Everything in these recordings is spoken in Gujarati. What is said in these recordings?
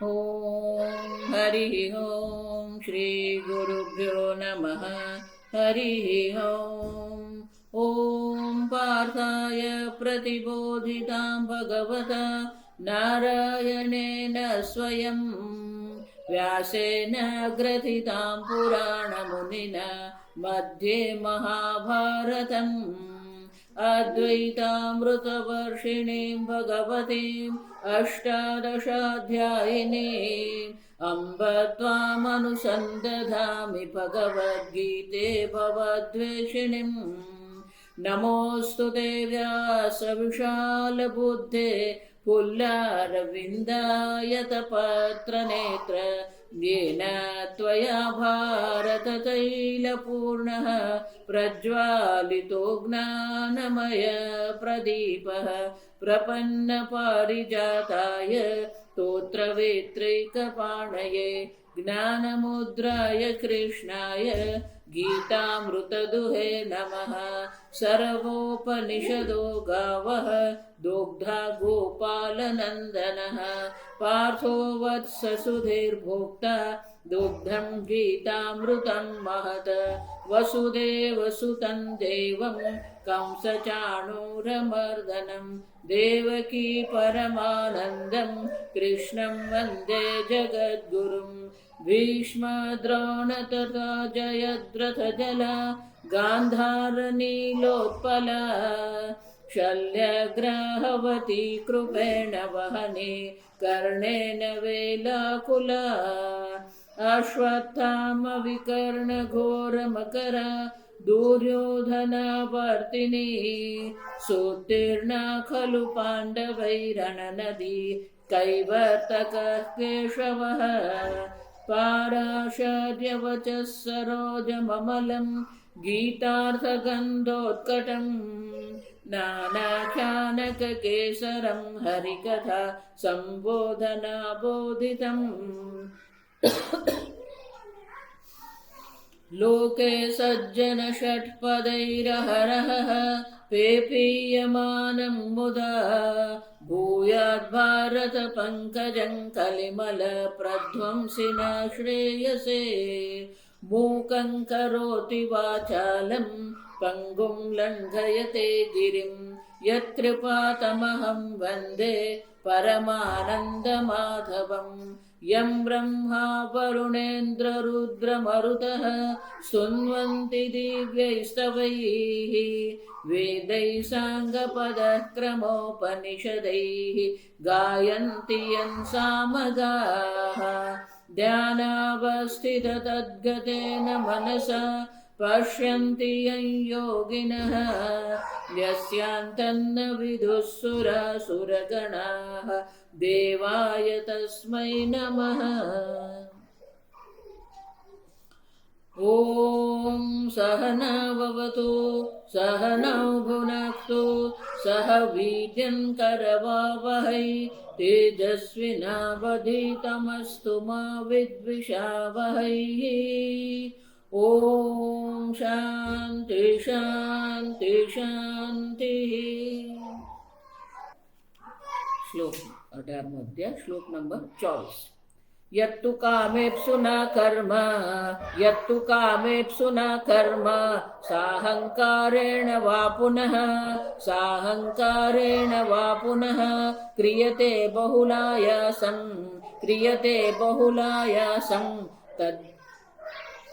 ॐ हरिः ॐ श्रीगुरुभ्यो नमः। हरिः ॐ पार्थाय प्रतिबोधितां भगवता नारायणेन स्वयं व्यासेन ग्रथितां पुराणमुनिना मध्ये महाभारतम् अद्वैतामृतवर्षिणीं भगवतीम् अष्टादशाध्यायिनीम् अम्ब त्वामनुसन्दधामि भगवद्गीते भवद्वेषिणीम्। नमोऽस्तु ते व्यासविशालबुद्धे पुल्लारविन्दायतपत्रनेत्र येन त्वया भारततैलपूर्णः प्रज्वालितो ज्ञानमय प्रदीपः प्रपन्नपारिजाताय स्तोत्रवेत्रैकपाणये ज्ञानमुद्राय कृष्णाय गीतामृतदुहे नमः। सर्वोपनिषदो गावः दुग्धा गोपालनन्दनः पार्थो वत्ससुधीर्भोक्ता दुग्धं गीतामृतं महत्। वसुदेवसुतं देवं कंसचाणूरमर्दनं देवकी परमानन्दं कृष्णं वन्दे जगद्गुरुं। भीष्मद्रोणतथा जयद्रथजला गान्धारनीलोत्पला शल्यग्राहवती कृपेण वहने कर्णेन वेलाकुला अश्वत्थामविकर्णघोरमकरा दुर्योधनवर्तिनी सोत्तीर्णा खलु पाण्डवैरणनदी कैवर्तकः केशवः। पाराशर्यवचः सरोजममलं गीतार्थगन्धोत्कटं नानाख्यानककेसरं हरिकथा सम्बोधनाबोधितम्। लोके सज्जन षट्पदैरहरः पेपीयमानं मुदा भूयाद् भारत पंकजं कलिमल प्रध्वंसिन श्रेयसे। मूकं करोति वाचालं पंगुं लङ्घयते गिरिं यत्कृपातमहं वन्दे परमानन्दमाधवम्। यं ब्रह्मा वरुणेन्द्ररुद्रमरुतः स्तुन्वन्ति दिव्यैस्तवैः वेदैः साङ्गपदक्रमोपनिषदैः गायन्ति यं सामगाः। ध्यानावस्थिततद्गतेन मनसा पश्यन्ति यं योगिनः यस्यान्तन्न विदुः सुरासुरगणाः देवाय तस्मै नमः। ॐ सहना भवतु सहनौ भुनक्तु सह वीर्यं करवावहै तेजस्विनावधीतमस्तु मा विद्विषावहै। ॐ शान्ति शान्ति शान्तिः। श्लोक 18 अध्याय श्लोक नंबर 24। यत्तु कामेप्सु न कर्म यत्तु कामेप्सु न कर्म साहंकारेण वा पुनः क्रियते बहुलायासं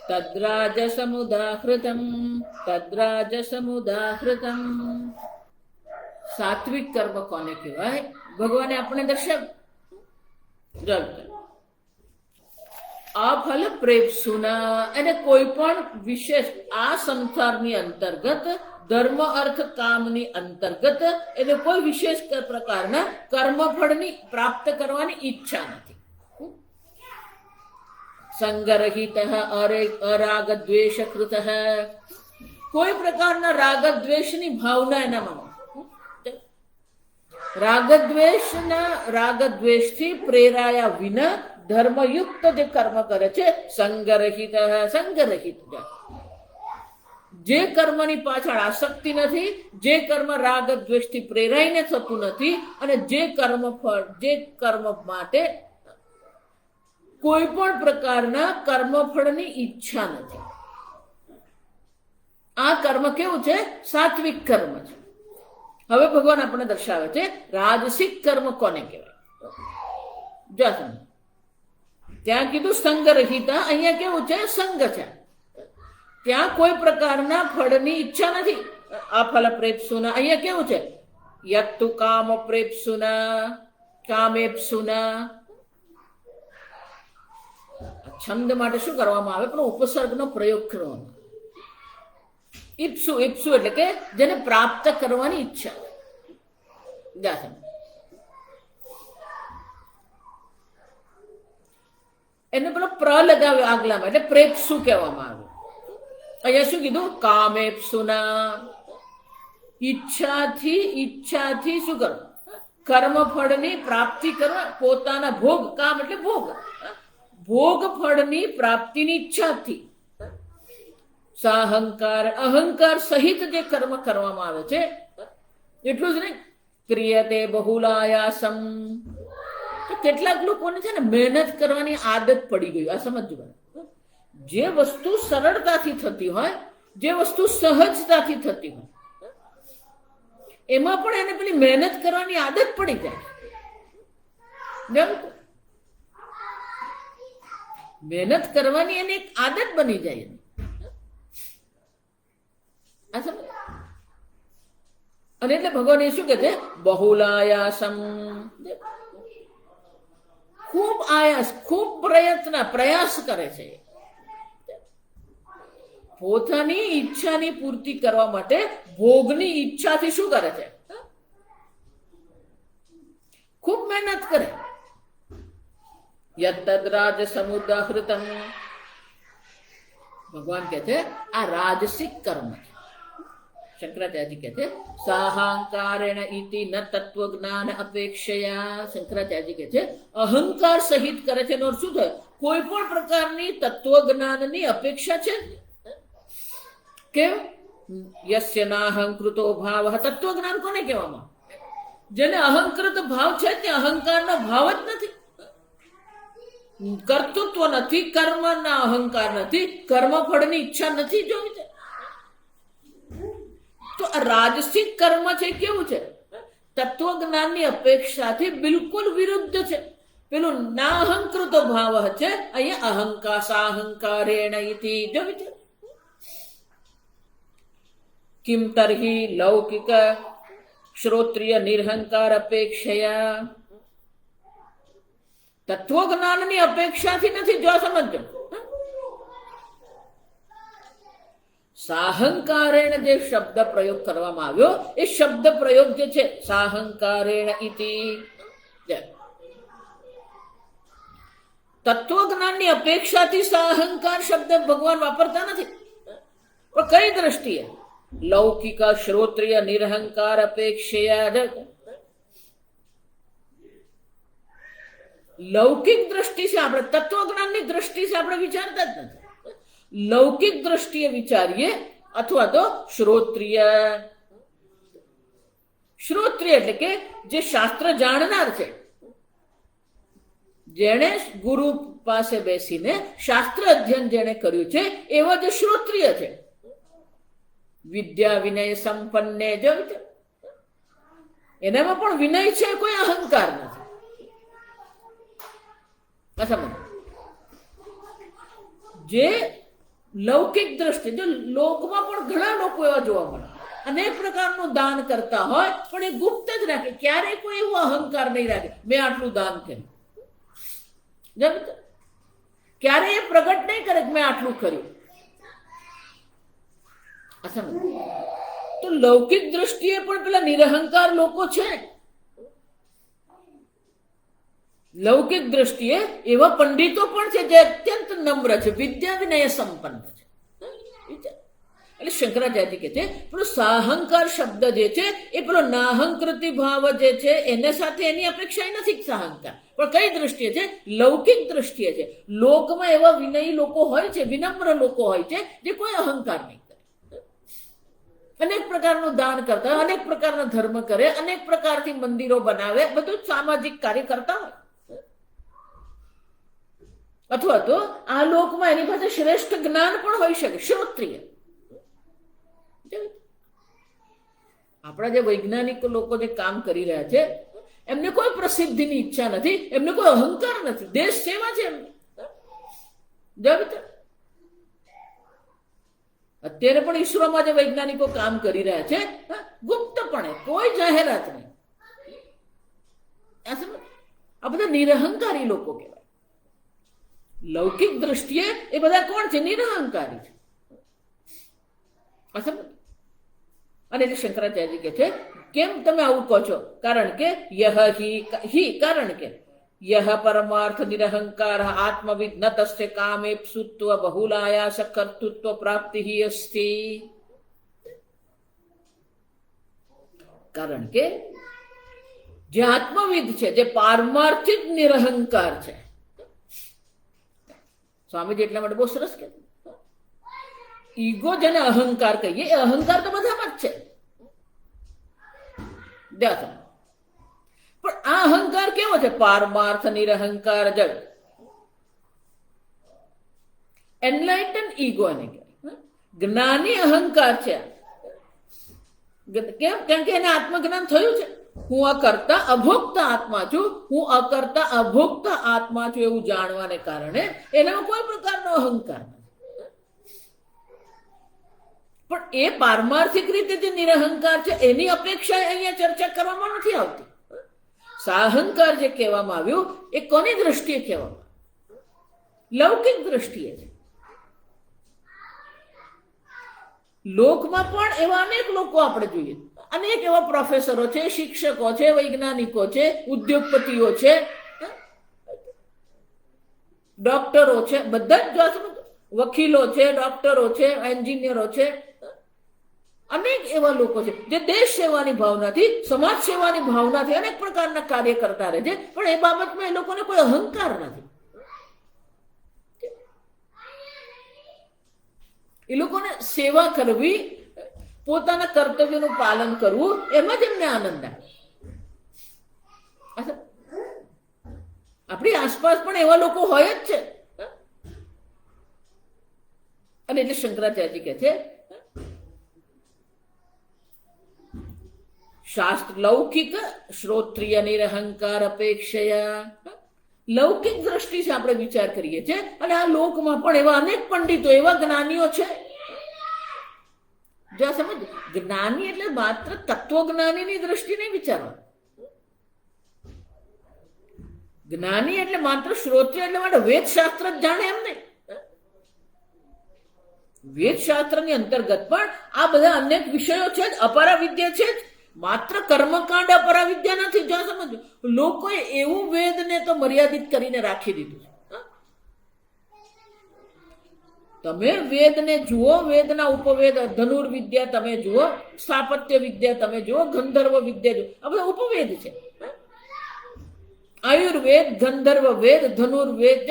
तद्राजसमुदाहृतं। सात्विक कर्म कोने कहेवाय? भगवाने આપણે દર્શાવ્યું આ ફલ પ્રેપ્સુના અને કોઈ પણ વિશેષ આ સંસારની અંતર્ગત ધર્મ અર્થ કામની અંતર્ગત એટલે કોઈ વિશેષ પ્રકારના કર્મફળની પ્રાપ્ત કરવાની ઈચ્છા નથી। સંગરહિતઃ અરાગ દ્વેષકૃતઃ કોઈ પ્રકારના રાગ દ્વેષની ભાવના એનામાં રાગદ્વેષથી પ્રેરાયા વિના ધર્મયુક્ત જે કર્મ કરે છે સંગરહિત જે કર્મની પાછળ આસક્તિ નથી, જે કર્મ રાગ દ્વેષથી પ્રેરાઈને થતું નથી અને જે કર્મ માટે કોઈ પણ પ્રકારના કર્મફળની ઈચ્છા નથી. આ કર્મ કેવું છે? સાત્વિક કર્મ છે. હવે ભગવાન આપણને દર્શાવે છે રાજસિક કર્મ કોને કહેવાય. ત્યાં કીધું સંગરહિતા, અહીંયા કેવું છે? સંગ છે. ત્યાં કોઈ પ્રકારના ફળની ઈચ્છા નથી. આ ફલ પ્રેપ્સુના, અહીંયા કેવું છે? યત્તુ કામ પ્રેપ્સુના કામેપ્સુના. છંદ માટે શું કરવામાં આવે? પણ ઉપસર્ગનો પ્રયોગ કરવાનો. ઇપ્સુ, ઇપ્સુ એટલે કે જેને પ્રાપ્ત કરવાની ઈચ્છા. એને પેલો પ્ર લગાવ્યો આગલામાં, એટલે પ્રેપ્સુ કહેવામાં આવ્યું. અહીંયા શું કીધું? કામેપ્સુના. ઈચ્છાથી શું કરો? કર્મફળની પ્રાપ્તિ કરવા, પોતાના ભોગ, કામ એટલે ભોગ, ભોગ ફળની પ્રાપ્તિની ઈચ્છાથી. સાહંકાર, અહંકાર સહિત જે કર્મ કરવામાં આવે છે એટલું જ નહીં. ક્રિયતે બહુલાયાસમ. તો કેટલાક લોકોને છે ને મહેનત કરવાની આદત પડી ગઈ. આ સમજવું. જે વસ્તુ સરળતાથી થતી હોય, જે વસ્તુ સહજતાથી થતી હોય, એમાં પણ એને પેલી મહેનત કરવાની આદત પડી જાય. મહેનત કરવાની એને એક આદત બની જાય. અને એટલે ભગવાન એ શું કહે છે? બહુલાયાસમ. ખૂબ આયાસ, ખૂબ પ્રયાસ કરે છે. પોતાની ઈચ્છાની પૂર્તિ કરવા માટે ભોગની ઈચ્છાથી શું કરે છે? ખૂબ મહેનત કરે. યત્તદ્રાજ સમુદાહૃતમ. ભગવાન કહે છે આ રાજસિક કર્મ છે. શંકરાચાર્યજી કહે છે સાહંકારેણ ઇતિ ન તત્વજ્ઞાન અપેક્ષયા. શંકરાચાર્યજી કહે છે અહંકાર સહિત કરે છે. એનો શું થાય? કોઈ પણ પ્રકારની તત્વજ્ઞાનની અપેક્ષા છે. કેમ? યસ્ય નાહંકૃતો ભાવ. તત્વજ્ઞાન કોને કહેવામાં? જેને અહંકૃત ભાવ છે ત્યાં અહંકારનો ભાવ જ નથી. કર્તૃત્વ નથી, કર્મના અહંકાર નથી, કર્મફળની ઈચ્છા નથી જોઈ છે. તો આ રાજસિક કર્મ છે કેવું છે? તત્વજ્ઞાનની અપેક્ષાથી બિલકુલ વિરુદ્ધ છે. પેલું નાહંકૃતો ભાવ છે, અહીંયા અહંકાર સાહંકારેણ ઇતિ જોઈ છે. કિમ તર્હિ લૌકિક શ્રોત્રિય નિરહંકાર અપેક્ષયા. તત્વજ્ઞાનની અપેક્ષાથી નથી. જો સમજો, સાહંકારેણ જે શબ્દ પ્રયોગ કરવામાં આવ્યો એ શબ્દ પ્રયોગ જે છે સાહંકારેણ ઇતિ, તત્વજ્ઞાનની અપેક્ષાથી સાહંકાર શબ્દ ભગવાન વાપરતા નથી. પણ કઈ દ્રષ્ટિએ? લૌકિક શ્રોત્રિય નિરહંકાર અપેક્ષયા. લૌકિક દ્રષ્ટિ છે, આપણે તત્વજ્ઞાનની દ્રષ્ટિ છે આપણે વિચારતા જ નથી. લૌકિક દ્રષ્ટિએ વિચારીએ અથવા તો શ્રોત્રિય. શ્રોત્રિય એટલે કે જે શાસ્ત્ર જાણનાર છે, જેણે ગુરુ પાસે બેસીને શાસ્ત્ર અધ્યયન જેણે કર્યું છે એવા જે શ્રોત્રિય છે. વિદ્યા વિનય સંપન્ને જોયું છે, એનામાં પણ વિનય છે, કોઈ અહંકાર નથી. જે લૌકિક દ્રષ્ટિ, જો લોકમાં પણ ઘણા લોકો એવા જોવા મળે, અનેક પ્રકારનું દાન કરતા હોય પણ એ ગુપ્ત જ રાખે. ક્યારેય કોઈ એવો અહંકાર નહીં રાખે મેં આટલું દાન કર્યું. ક્યારેય એ પ્રગટ નહીં કરે કે મેં આટલું કર્યું. તો લૌકિક દ્રષ્ટિએ પણ પેલા નિરહંકાર લોકો છે. લૌકિક દ્રષ્ટિએ એવા પંડિતો પણ છે જે અત્યંત નમ્ર છે, વિદ્યા વિનય સંપન્ન છે. એટલે શંકરાચાર્ય કહે છે પેલો સાહંકાર શબ્દ જે છે એ પેલો નાહંકૃતિ ભાવ જે છે એને સાથે એની અપેક્ષા નથી. સાહંકાર પણ કઈ દ્રષ્ટિએ છે? લૌકિક દ્રષ્ટિએ છે. લોકમાં એવા વિનયી લોકો હોય છે, વિનમ્ર લોકો હોય છે જે કોઈ અહંકાર નહીં કરે, અનેક પ્રકારનું દાન કરતા હોય, અનેક પ્રકારના ધર્મ કરે, અનેક પ્રકારથી મંદિરો બનાવે, બધું સામાજિક કાર્ય કરતા હોય. અથવા તો આ લોકમાં એની પાસે શ્રેષ્ઠ જ્ઞાન પણ હોઈ શકે, શ્રોત્રિય. આપણા જે વૈજ્ઞાનિક લોકો જે કામ કરી રહ્યા છે એમને કોઈ પ્રસિદ્ધિની ઈચ્છા નથી, એમને કોઈ અહંકાર નથી, દેશ સેવા છે એમને. અત્યારે પણ ઈસરોમાં જે વૈજ્ઞાનિકો કામ કરી રહ્યા છે ગુપ્તપણે, કોઈ જાહેરાત નહીં. આ બધા નિરહંકારી લોકો કહેવાય. લૌકિક દ્રષ્ટિએ એ બધા કોણ છે? નિરહંકારી છે. અને એટલે શંકરાચાર્ય કહે છે કેમ તમે આવું કહો છો? કારણ કે કારણ કે યહ પરમાર્થ નિરહંકાર આત્મવિદ ન તસ્ય કામે સુત્વ બહુલાયાસ કર્તૃત્વ પ્રાપ્તિ અસ્તિ. કારણ કે જે આત્મવિદ છે, જે પારમાર્થિક નિરહંકાર છે, સ્વામીજી એટલા માટે બહુ સરસ કે ઈગો જેને અહંકાર કહીએ, એ અહંકાર તો બધામાં જ છે. પણ આ અહંકાર કેવો છે? પારમાર્થ નિરહંકાર જડ એનલાઇટન ઈગો એને કહેવાય. જ્ઞાની અહંકાર છે. કેમ? કારણ કે એને આત્મજ્ઞાન થયું છે. હું અકર્તા અભોક્તા આત્મા છું, હું અકર્તા અભોક્તા આત્મા છું એવું જાણવાને કારણે એનામાં કોઈ પ્રકારનો અહંકાર નથી. પણ એ પારમાર્થિક રીતે જે નિરહંકાર છે એની અપેક્ષા અહીંયા ચર્ચા કરવામાં નથી આવતી. સાહંકાર જે કહેવામાં આવ્યું એ કોની દ્રષ્ટિએ કહેવામાં? લૌકિક દ્રષ્ટિએ છે. લોકમાં પણ એવા અનેક લોકો આપણે જોઈએ, અનેક એવા પ્રોફેસરો છે, શિક્ષકો છે, વૈજ્ઞાનિકો છે, ઉદ્યોગપતિઓ છે, ડોક્ટરો છે, બધા જ વકીલો છે, ડોક્ટરો છે, એન્જિનિયરો છે, અનેક એવા લોકો છે જે દેશ સેવાની ભાવનાથી, સમાજ સેવાની ભાવનાથી અનેક પ્રકારના કાર્ય કરતા રહે છે. પણ એ બાબતમાં એ લોકોને કોઈ અહંકાર નથી. એ લોકોને સેવા કરવી, પોતાના કર્તવ્યનું પાલન કરવું, એમાં જ એમને આનંદ આવે. આપણી આસપાસ પણ એવા લોકો હોય જ છે. અને એટલે શંકરાચાર્ય કહે છે શાસ્ત્ર લૌકિક શ્રોત્રિય નિરહંકાર અપેક્ષયા. લૌકિક દ્રષ્ટિથી આપણે વિચાર કરીએ છીએ અને આ લોકમાં પણ એવા અનેક પંડિતો, એવા જ્ઞાનીઓ છે. જો સમજ, જ્ઞાની એટલે માત્ર તત્વજ્ઞાનીની દ્રષ્ટિ નહીં વિચારવા. જ્ઞાની એટલે માત્ર શ્રોત્રિય એટલે માટે વેદશાસ્ત્ર જ જાણે એમ નહીં. વેદશાસ્ત્રની અંતર્ગત પણ આ બધા અનેક વિષયો છે જ, અપરા વિદ્યા છે જ. માત્ર કર્મકાંડ અપરા વિદ્યા નથી. જો સમજો, લોકોએ એવું વેદને તો મર્યાદિત કરીને રાખી દીધું. તમે વેદને જુઓ, વેદના ઉપવેદ, ધનુર્વિદ્યા તમે જુઓ, સ્થાપત્ય વિદ્યા તમે જુઓ, ગંધર્વ વિદ્યા જુઓ, આ બધા ઉપવેદ છે. આયુર્વેદ, ગંધર્વ વેદ, ધનુર્વેદ,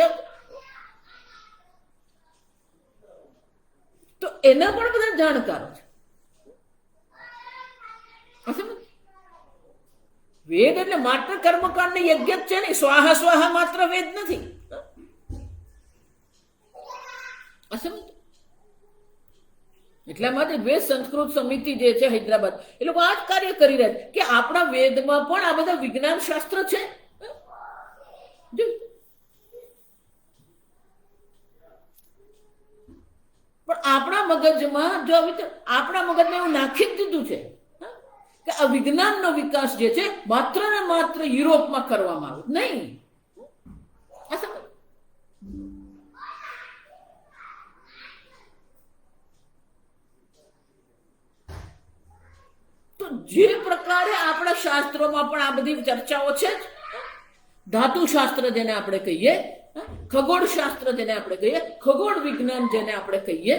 તો એના પણ બધા જાણકારો છે. વેદ એટલે માત્ર કર્મકાંડ ને યજ્ઞ જ છે ને, સ્વાહા સ્વાહા માત્ર વેદ નથી. એટલા માટે વેદ સંસ્કૃત સમિતિ જે છે હૈદરાબાદ, એ લોકો આ જ કાર્ય કરી રહ્યા છે કે આપણા વેદમાં પણ આ બધા વિજ્ઞાન શાસ્ત્ર છે. પણ આપણા મગજમાં જો આપણા મગજમાં એવું નાખી જ દીધું છે કે આ વિજ્ઞાનનો વિકાસ જે છે માત્ર ને માત્ર યુરોપમાં કરવામાં આવે નહીં. તો જે પ્રકારે આપણા શાસ્ત્રોમાં પણ આ બધી ચર્ચાઓ છે, ધાતુ શાસ્ત્ર જેને આપણે કહીએ, ખગોળ શાસ્ત્ર જેને આપણે કહીએ, ખગોળ વિજ્ઞાન જેને આપણે કહીએ,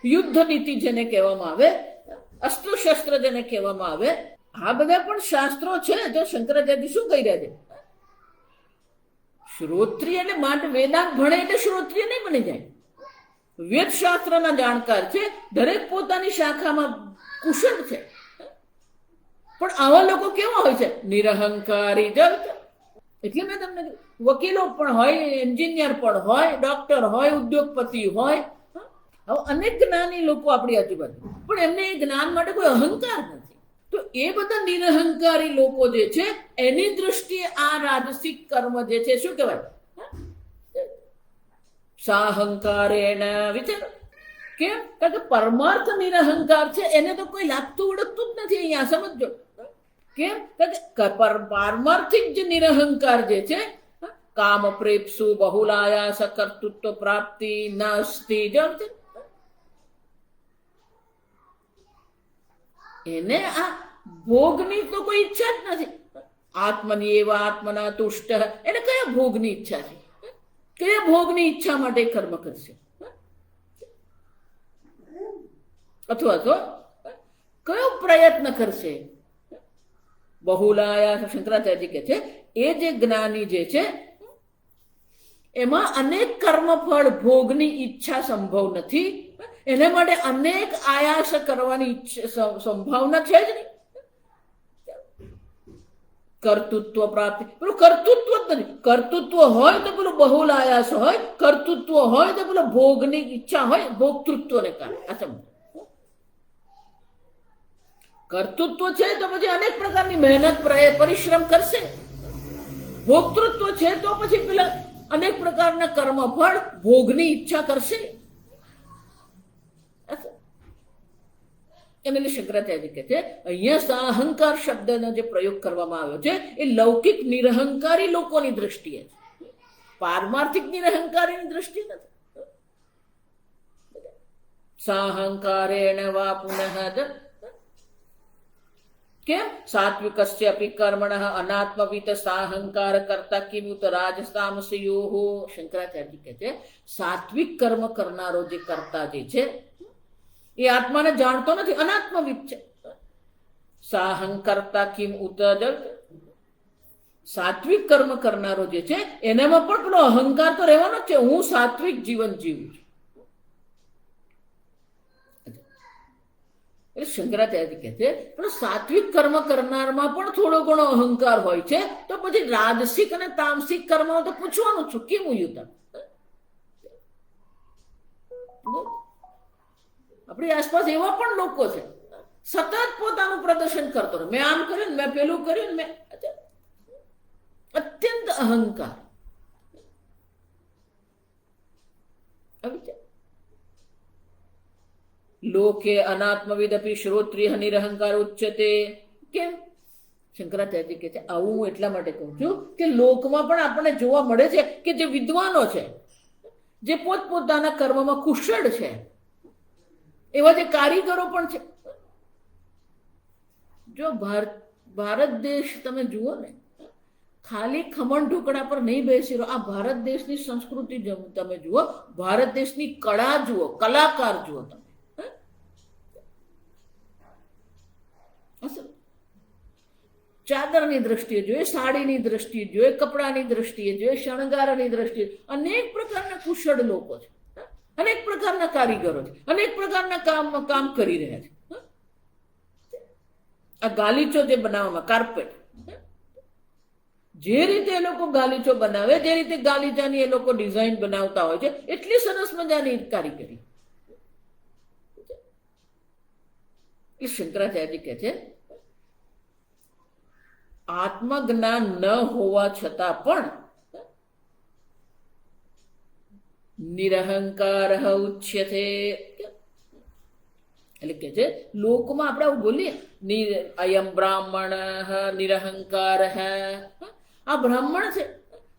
યુદ્ધ નીતિ જેને કહેવામાં આવે, અસ્ત્ર શસ્ત્ર જેને કહેવામાં આવે, આ બધા પણ શાસ્ત્રો છે. જો શંકરાચાર્ય શું કહી રહ્યા છે? શ્રોત્રિય એટલે માટે વેદાંત ભણે એટલે શ્રોત્રિય નહીં બની જાય. વેદશાસ્ત્રના જાણકાર છે, દરેક પોતાની શાખામાં કુશળ છે. પણ આવા લોકો કેવા હોય છે? નિરહંકારી. એટલે મેં તમને વકીલો પણ હોય, એન્જિનિયર પણ હોય, ડોક્ટર હોય, ઉદ્યોગપતિ હોય, હવે અનેક જ્ઞાની લોકો આપણી આજુબાજુ, પણ એમને એ જ્ઞાન માટે કોઈ અહંકાર નથી. તો એ બધા નિરહંકારી લોકો જે છે એની દૃષ્ટિએ આ રાજસિક કર્મ જે છે શું કહેવાય? સાહંકારેણ વિચાર. કેમ? કારણ કે પરમાર્થ નિરહંકાર છે, એને તો કોઈ લાગતું ઓળખતું જ નથી. અહીંયા સમજો. કેમ? કારણ કે પારમાર્થિક જે નિરહંકાર જે છે, કામ પ્રેપસુ બહુલાયાસ કર્તૃત્વ પ્રાપ્તિ નાસ્તિ, એને આ ભોગની તો કોઈ ઈચ્છા જ નથી. આત્મની એવા આત્મના તુષ્ટ, એને કયા ભોગની ઈચ્છા છે? કયા ભોગની ઈચ્છા માટે કર્મ કરશે? અથવા તો કયો પ્રયત્ન કરશે? બહુલાયા, શંકરાચાર્ય કહે છે એ જે જ્ઞાની જે છે એમાં અનેક કર્મફળ ભોગની ઈચ્છા સંભવ નથી. એને માટે અનેક આયાસ કરવાની સંભાવના છે જ નહીં. કર્તૃત્વ પ્રાપ્તિ, પેલું કર્તૃત્વ જ નથી. કર્તૃત્વ હોય તો પેલું બહુલ આયાસ હોય, કર્તૃત્વ હોય તો પેલું ભોગની ઈચ્છા હોય, ભોગતૃત્વને કારણે. આ સમજો. કર્તૃત્વ છે તો પછી અનેક પ્રકારની મહેનત પરિશ્રમ કરશે. ભોગતૃત્વ છે તો પછી પેલા અનેક પ્રકારના કર્મફળ ભોગની ઈચ્છા કરશે. એને શંકરાચાર્ય કહે છે અહીંયા સાહંકાર શબ્દનો જે પ્રયોગ કરવામાં આવ્યો છે એ લૌકિક નિરહંકારી લોકોની દ્રષ્ટિએ છે, પારમાર્થિક નિરહંકારીની દ્રષ્ટિએ નથી. સાહંકારેણ વા પુનઃ. કેમ? સાત્વિકસ્ય અપી કર્મણઃ અનાત્મવિત સાહંકાર કરતા કિમુત રાજસ્તામસયોહો. શંકરાચાર્ય કહે છે સાત્વિક કર્મ કરનારો જે કરતા જે છે એ આત્માને જાણતો નથી, અનાત્મવિત છે. સાહંકર્તા કિમ ઉત. સાત્વિક કર્મ કરનારો જે છે એનામાં પણ પેલો અહંકાર તો રહેવાનો જ છે, હું સાત્વિક જીવન જીવું છું. એટલે શંકરાચાર્ય કહે છે પણ સાત્વિક કર્મ કરનારમાં પણ થોડો ઘણો અહંકાર હોય છે, તો પછી રાજસિક અને તામસિક કર્મમાં તો પૂછવાનું છું કેમ યુદ્ધ? આપણી આસપાસ એવા પણ લોકો છે સતત પોતાનું પ્રદર્શન કરતો રહે, મેં આમ કર્યું, મેં પેલું કર્યું, મેં અત્યંત અહંકાર. લોકે અનાત્મવિદપી શ્રોત્રિય નિરહંકાર ઉચ્ચતે. કેમ? શંકરાચાર્ય કહે છે આવું હું એટલા માટે કહું છું કે લોકમાં પણ આપણને જોવા મળે છે કે જે વિદ્વાનો છે, જે પોતપોતાના કર્મમાં કુશળ છે, એવા જે કારીગરો પણ છે. જો ભારત દેશ તમે જુઓ ને, ખાલી ખમણ ઢોકળા પર નહીં બેસી રહો. આ ભારત દેશની સંસ્કૃતિ તમે જુઓ, ભારત દેશની કળા જુઓ, કલાકાર જુઓ તમે. ચાદરની દ્રષ્ટિએ જોઈએ, સાડીની દ્રષ્ટિએ જોઈએ, કપડાની દ્રષ્ટિએ જોઈએ, શણગારની દ્રષ્ટિએ અનેક પ્રકારના કુશળ લોકો છે, અનેક પ્રકારના કારીગરો છે, અનેક પ્રકારના કામ કરી રહ્યા છે. આ ગાલીચો જે બનાવવામાં, કાર્પેટ, જે રીતે એ લોકો ગાલીચો બનાવે, જે રીતે ગાલીચાની એ લોકો ડિઝાઇન બનાવતા હોય છે, એટલી સરસ મજાની કારીગરી. એ શંકરાચાર્ય કહે છે આત્મજ્ઞાન ન હોવા છતાં પણ નિરહંકાર ઉચ્યતે. એટલે કે છે લોકમાં આપણે આવું બોલીએ અયમ બ્રાહ્મણ નિરહંકાર. આ બ્રાહ્મણ છે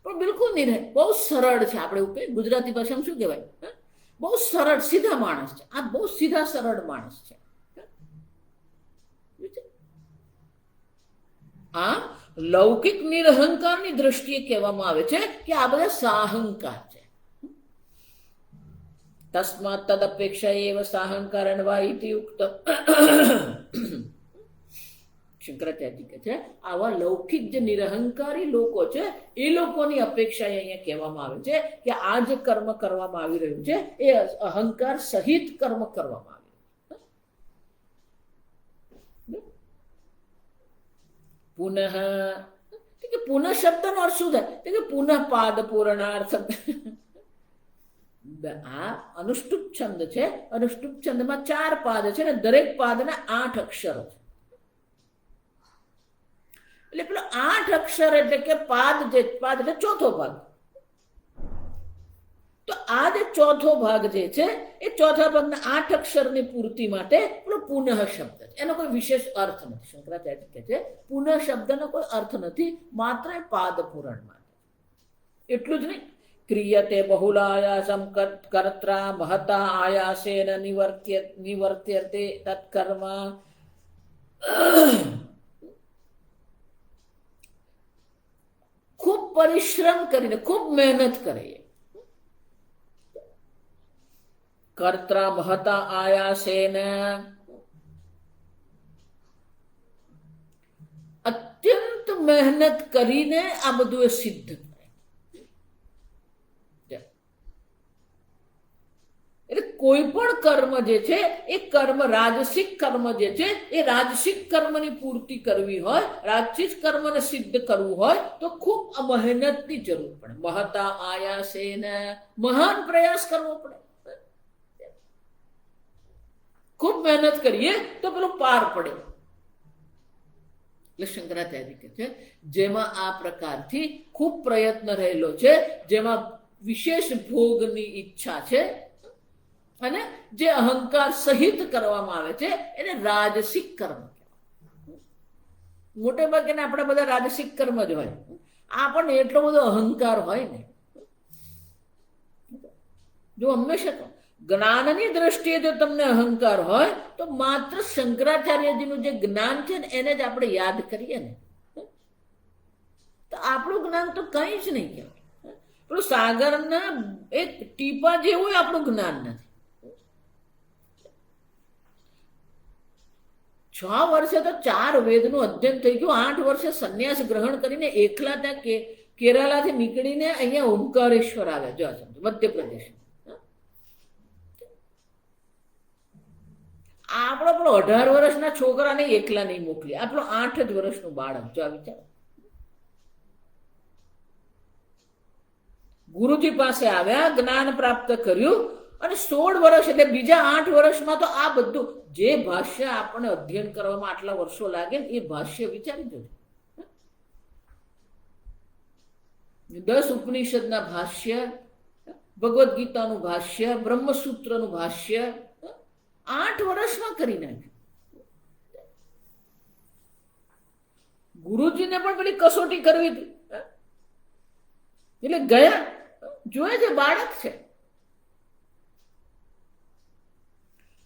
પણ બિલકુલ બહુ સરળ છે. આપણે એવું કહીએ ગુજરાતી ભાષામાં શું કહેવાય, બહુ સરળ સીધા માણસ છે. આ બહુ સીધા સરળ માણસ છે. આ લૌકિક નિરહંકારની દ્રષ્ટિએ કહેવામાં આવે છે કે આ બધા સાહંકાર છે. તસ્માત તદપેક્ષા એવ સાહંકારણ વા ઇતિ ઉક્ત. શંકરાચાર્ય કહે છે આવા લૌકિક જે નિરહંકારી લોકો છે એ લોકોની અપેક્ષા અહીંયા કહેવામાં આવે છે કે આ જે કર્મ કરવામાં આવી રહ્યું છે એ અહંકાર સહિત કર્મ કરવામાં આવે. પુનઃ કે પુનઃ શબ્દનો અર્થ શું થાય? કે પુનઃ પાદ પૂરણાર્થ. આ અનુષ્ટુપ છંદ છે. અનુષ્ટુપ છંદમાં 4 પાદ છે ને દરેક પાદના 8 અક્ષરો છે. એટલે પેલો 8 અક્ષર એટલે કે પાદ એટલે ચોથો ભાગ. તો આ જે ચોથો ભાગ જે છે એ ચોથા ભાગના 8 અક્ષરની પૂર્તિ માટે પેલો પુનઃ શબ્દ છે. એનો કોઈ વિશેષ અર્થ નથી. શંકરાચાર્ય કહે છે પુનઃ શબ્દનો કોઈ અર્થ નથી, માત્ર પાદ પૂરણ માટે. એટલું જ નહીં, ક્રિયતે બહુલાયાસમ કર્ત્રા મહતા આયાસેન નિવર્ત્યતે તત્કર્મ. ખૂબ પરિશ્રમ કરીને, ખૂબ મહેનત કરે. કર્ત્રા મહતા આયાસેન, અત્યંત મહેનત કરીને આ બધું એ સિદ્ધ કરે. એટલે કોઈ પણ કર્મ જે છે એ કર્મ, રાજસિક કર્મ જે છે એ રાજસિક કર્મની પૂર્તિ કરવી હોય, રાજસિક કર્મને સિદ્ધ કરવું હોય તો ખૂબ મહેનતની જરૂર પડે. મહતા આયાસેન, મહાન પ્રયાસ કરવો પડે. ખૂબ મહેનત કરીએ તો પેલું પાર પડે. એટલે શંકરાચાર્ય કહે છે જેમાં આ પ્રકારથી ખૂબ પ્રયત્ન રહેલો છે, જેમાં વિશેષ ભોગની ઈચ્છા છે અને જે અહંકાર સહિત કરવામાં આવે છે એને રાજસિક કર્મ કહેવાય. મોટે ભાગે આપણે બધા રાજસિક કર્મ જ હોય. આપણને એટલો બધો અહંકાર હોય ને. જો હંમેશા જ્ઞાનની દ્રષ્ટિએ જો તમને અહંકાર હોય તો માત્ર શંકરાચાર્યજીનું જે જ્ઞાન છે ને એને જ આપણે યાદ કરીએ ને તો આપણું જ્ઞાન તો કંઈ જ નહીં કહેવાય. પેલું સાગરના એક ટીપા જેવું આપણું જ્ઞાન નથી. 6 વર્ષે તો 4 વેદનું અધ્યયન થઈ ગયું. 8 વર્ષે સંન્યાસ ગ્રહણ કરીને એકલા ત્યાં કેરાલાથી નીકળીને અહીંયા ઓમકારેશ્વર આવ્યા. જો મધ્યપ્રદેશ. આપણો પેલો 18 વર્ષના છોકરાને એકલા નહીં મોકલી, આપણો 8 જ વર્ષનું બાળક. જો આ વિચાર, ગુરુજી પાસે આવ્યા, જ્ઞાન પ્રાપ્ત કર્યું અને 16 વર્ષ એટલે બીજા 8 વર્ષમાં તો આ બધું જે ભાષ્ય આપણને અધ્યયન કરવામાં આટલા વર્ષો લાગે ને એ ભાષ્ય વિચારી જોજો. 10 ઉપનિષદના ભાષ્ય, ભગવદ્ ગીતાનું ભાષ્ય, બ્રહ્મસૂત્રનું ભાષ્ય 8 વર્ષમાં કરી નાખ્યું. ગુરુજીને પણ પેલી કસોટી કરવી હતી એટલે ગયા, જોયે છે બાળક છે.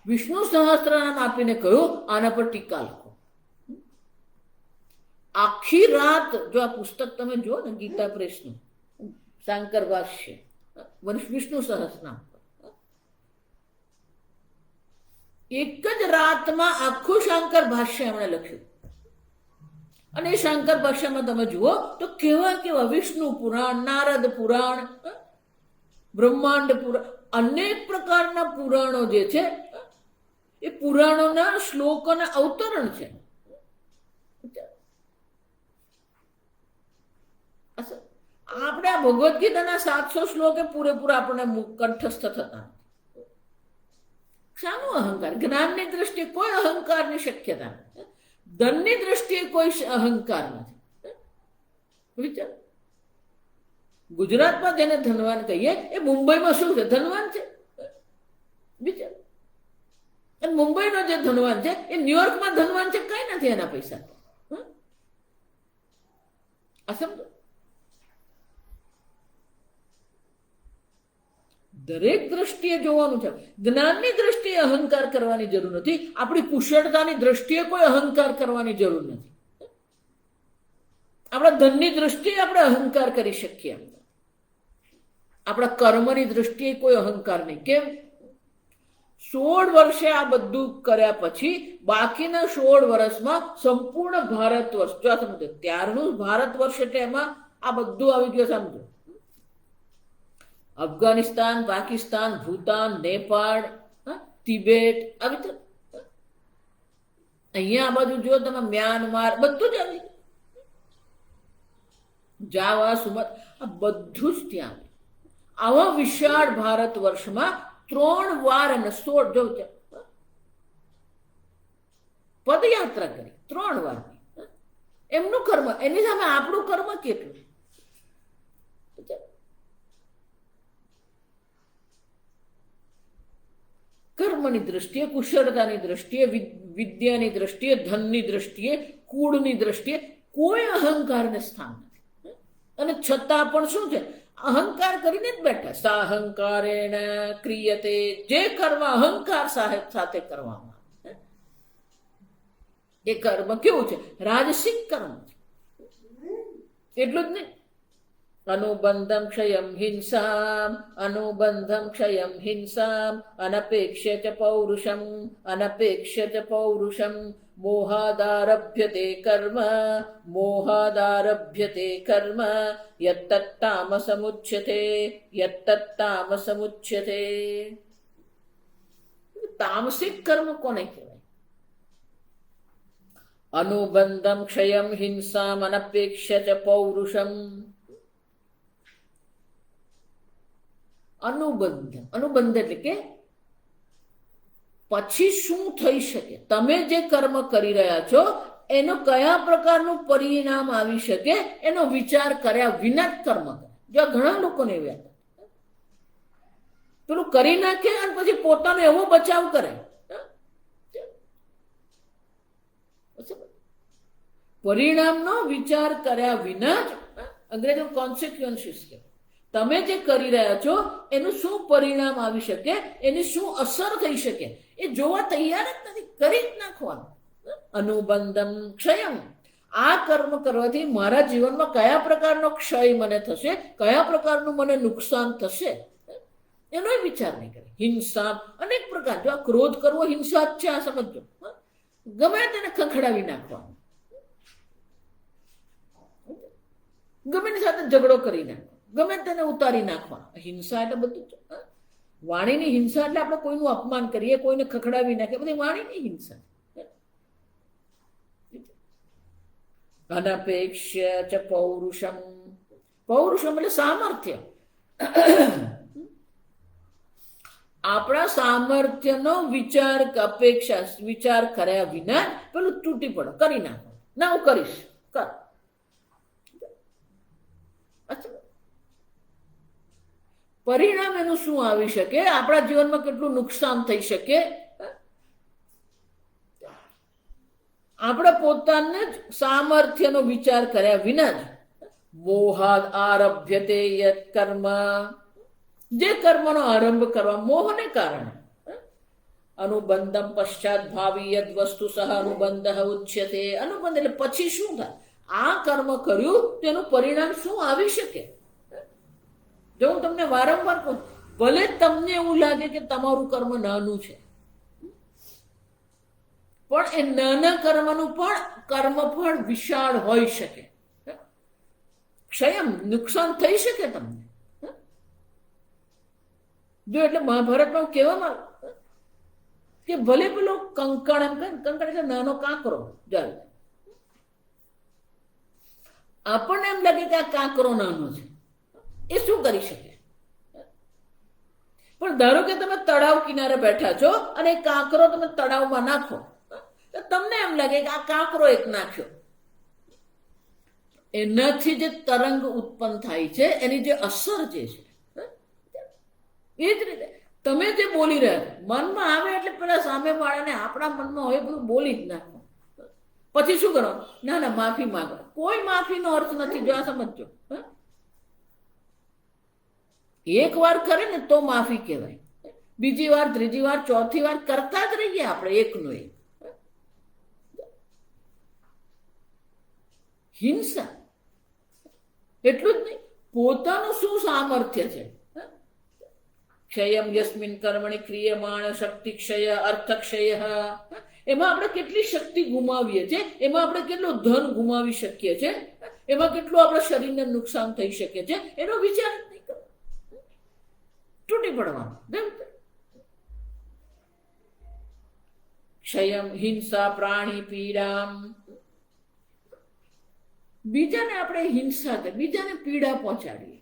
વિષ્ણુ સહસ્ત્રનામ આપીને કહ્યું આના પર ટીકા લખો. આખી રાત, જો આ પુસ્તક તમે જુઓ ને ગીતા પ્રેસનું શાંકર ભાષ્ય વિષ્ણુ સહસ્ત્રનામ, એક જ રાતમાં આખું શાંકર ભાષ્ય એમણે લખ્યું. અને એ શાંકર ભાષ્યમાં તમે જુઓ તો કેવા કેવા વિષ્ણુ પુરાણ, નારદ પુરાણ, બ્રહ્માંડ પુરાણ, અનેક પ્રકારના પુરાણો જે છે એ પુરાણોના શ્લોકોના અવતરણ છે. આપણે આ ભગવદ્ ગીતાના 700 શ્લોક એ પૂરેપૂરા આપણને કંઠસ્થ થતા. શાનું અહંકાર? જ્ઞાનની દ્રષ્ટિએ કોઈ અહંકારની શક્યતા નથી. ધનની દ્રષ્ટિએ કોઈ અહંકાર નથી. વિચાર, ગુજરાતમાં જેને ધનવાન કહીએ એ મુંબઈમાં શું છે? ધનવાન છે. વિચાર, અને મુંબઈનો જે ધનવાન છે એ ન્યુયોર્કમાં ધનવાન છે. કઈ નથી એના પૈસા. આ સમજો. દરેક દ્રષ્ટિએ જોવાનું છે. જ્ઞાનની દ્રષ્ટિએ અહંકાર કરવાની જરૂર નથી. આપણી કુશળતાની દ્રષ્ટિએ કોઈ અહંકાર કરવાની જરૂર નથી. આપણા ધનની દ્રષ્ટિએ આપણે અહંકાર કરી શકીએ. આપણા કર્મની દ્રષ્ટિએ કોઈ અહંકાર નહીં. કેમ? 16 વર્ષે આ બધું કર્યા પછી બાકીના 16 વર્ષમાં સંપૂર્ણ ભારત વર્ષ, જો સમજો ત્યારનું ભારત વર્ષ એટલે એમાં આ બધું આવી ગયું. સમજો, અફઘાનિસ્તાન, પાકિસ્તાન, ભૂતાન, નેપાળ, તિબેટ, આવી તો અહીંયા આ બાજુ જો તમે મ્યાનમાર, બધું જ આવી. જાવા સુમત આ બધું જ ત્યાં આવા વિશાળ ભારત વર્ષમાં 3 વાર અને 16 જો પદયાત્રા કરી 3 વાર. એમનું કર્મ, એની સામે આપણું કર્મ કેટલું. કર્મની દ્રષ્ટિએ, કુશળતાની દ્રષ્ટિએ, વિદ્યાની દ્રષ્ટિએ, ધનની દ્રષ્ટિએ, કુળની દ્રષ્ટિએ કોઈ અહંકારને સ્થાન નથી. અને છતાં પણ શું છે, અહંકાર કરીને જ બેઠા. સાહંકારેણ ક્રિયતે, જે કર્મ અહંકાર સાથે કરવામાં આવે એ કર્મ કેવું છે, રાજસિક કર્મ છે. એટલું જ નહીં, અનુબંધમ ક્ષયમ હિંસામ, અનુબંધમ ક્ષયમ હિંસામ, અનપેક્ષ્ય ચ પૌરુષમ, અનપેક્ષ્ય ચ પૌરુષમ, મોહાદારભ્યતે કર્મ, મોહાદારભ્યતે કર્મ, યત્તત્તામસમુચ્યતે, યત્તત્તામસમુચ્યતે. તામસિક કર્મ કોને કહેવાય? અનુબંધમ ક્ષયમ હિંસામ, અનપેક્ષ્ય ચ પૌરુષમ. અનુબંધ, અનુબંધ એટલે કે પછી શું થઈ શકે, તમે જે કર્મ કરી રહ્યા છો એનો કયા પ્રકારનું પરિણામ આવી શકે એનો વિચાર કર્યા વિના જ કર્મ કરે. જો ઘણા લોકોને એવા પેલું કરી નાખે અને પછી પોતાનો એવો બચાવ કરે. પરિણામનો વિચાર કર્યા વિના જ, અંગ્રેજી કોન્સિક્વન્સીસ કે તમે જે કરી રહ્યા છો એનું શું પરિણામ આવી શકે, એની શું અસર થઈ શકે એ જોવા તૈયાર જ નથી, કરી જ નાખવાનું. અનુબંધમ ક્ષયમ, આ કર્મ કરવાથી મારા જીવનમાં કયા પ્રકારનો ક્ષય મને થશે, કયા પ્રકારનું મને નુકસાન થશે એનો વિચાર નહીં કરે. હિંસા અનેક પ્રકાર, જો આ ક્રોધ કરવો હિંસા જ છે, આ સમજો. ગમે તેને ખંખડાવી નાખવાનું, ગમે તેની સાથે ઝઘડો કરી નાખવાનો, ગમે તેને ઉતારી નાખવા. હિંસા એટલે બધું વાણીની હિંસા એટલે આપણે કોઈનું અપમાન કરીએ, કોઈને ખખડાવી નાખીએ, બધી વાણીની હિંસા. અનપેક્ષ્ય ચ પૌરુષમ, પૌરુષમ એટલે સામર્થ્ય. આપણા સામર્થ્યનો વિચાર, અપેક્ષા વિચાર કર્યા વિના પેલું તૂટી પડો, કરી નાખો. ના હું કરીશ, કર. પરિણામ એનું શું આવી શકે, આપણા જીવનમાં કેટલું નુકસાન થઈ શકે. આપણે પોતાને જ સામર્થ્યનો વિચાર કર્યા વિના જ મોહાદ આરભ્યતે યત કર્મ, જે કર્મનો આરંભ કરવા મોહને કારણે. અનુબંધમ પશ્ચાત ભાવી યદ વસ્તુ સહ અનુબંધ ઉચ્યતે. અનુબંધ એટલે પછી શું થાય, આ કર્મ કર્યું તેનું પરિણામ શું આવી શકે. જો હું તમને વારંવાર કહું, ભલે તમને એવું લાગે કે તમારું કર્મ નાનું છે, પણ એ નાના કર્મનું પણ કર્મફળ વિશાળ હોઈ શકે. ક્ષયમ, નુકસાન થઈ શકે તમને. જો એટલે મહાભારતમાં કહેવામાં કે ભલે પેલો કંકણ, એમ કહે કંકણ એટલે નાનો કાંકરો, જાય આપણને એમ લાગે કે આ કાંકરો નાનો છે, એ શું કરી શકે. પણ ધારો કે તમે તળાવ કિનારે બેઠા છો અને કાંકરો તમે તળાવમાં નાખો, તો તમને એમ લાગે કે આ કાંકરો એક નાખ્યો. એનાથી જે તરંગ ઉત્પન્ન થાય છે, એની જે અસર જે છે, એ જ રીતે તમે જે બોલી રહ્યા મનમાં આવે એટલે પેલા સામે વાળાને આપણા મનમાં હોય બધું બોલી જ નાખો. પછી શું કરો, ના ના માફી માંગો. કોઈ માફીનો અર્થ નથી, જો આ સમજો. એક વાર કરે ને તો માફી કહેવાય, બીજી વાર, ત્રીજી વાર, ચોથી વાર કરતા જ રહીએ આપણે એકનો એક. હિંસા એટલું જ નહીં, પોતાનું શું સામર્થ્ય છે. ક્ષયમ યસ્મિન કર્મણિ ક્રિયમાણ શક્તિ ક્ષય અર્થ ક્ષય, એમાં આપણે કેટલી શક્તિ ગુમાવીએ છીએ, એમાં આપણે કેટલું ધન ગુમાવી શકીએ છીએ, એમાં કેટલું આપણા શરીરને નુકસાન થઈ શકે છે, એનો વિચાર નહીં કરો. તૂટી પડવાનું. ક્ષયમ હિંસા પ્રાણી પીડામ, બીજાને આપણે હિંસા કરીએ, બીજાને પીડા પહોંચાડીએ.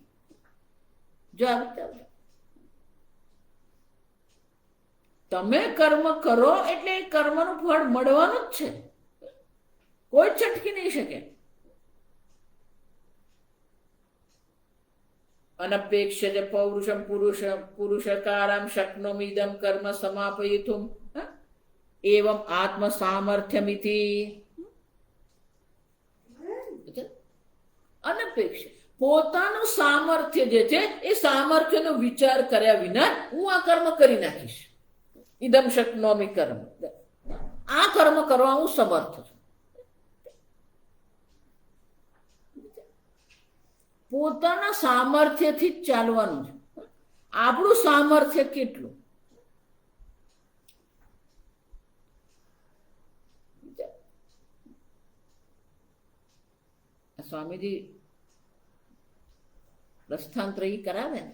જો આવી તમે કર્મ કરો એટલે એ કર્મનું ફળ મળવાનું જ છે, કોઈ છટકી નહીં શકે. અનપેક્ષ પૌરુષમ પુરુષકારામ શક્નોમિદમ કર્મ સમાપયિતુમ એવમ આત્મ સામર્થ્યમિતિ. અનપેક્ષ પોતાનું સામર્થ્ય જે છે એ સામર્થ્યનો વિચાર કર્યા વિના હું આ કર્મ કરી નાખીશ. ઇદમ શક્નોમિ કર્મ, આ કર્મ કરવા હું સમર્થ છું. પોતાના સામર્થ્યથી જ ચાલવાનું છે. આપણું સામર્થ્ય કેટલું? સ્વામીજી પ્રસ્થાંતરી કરાવે ને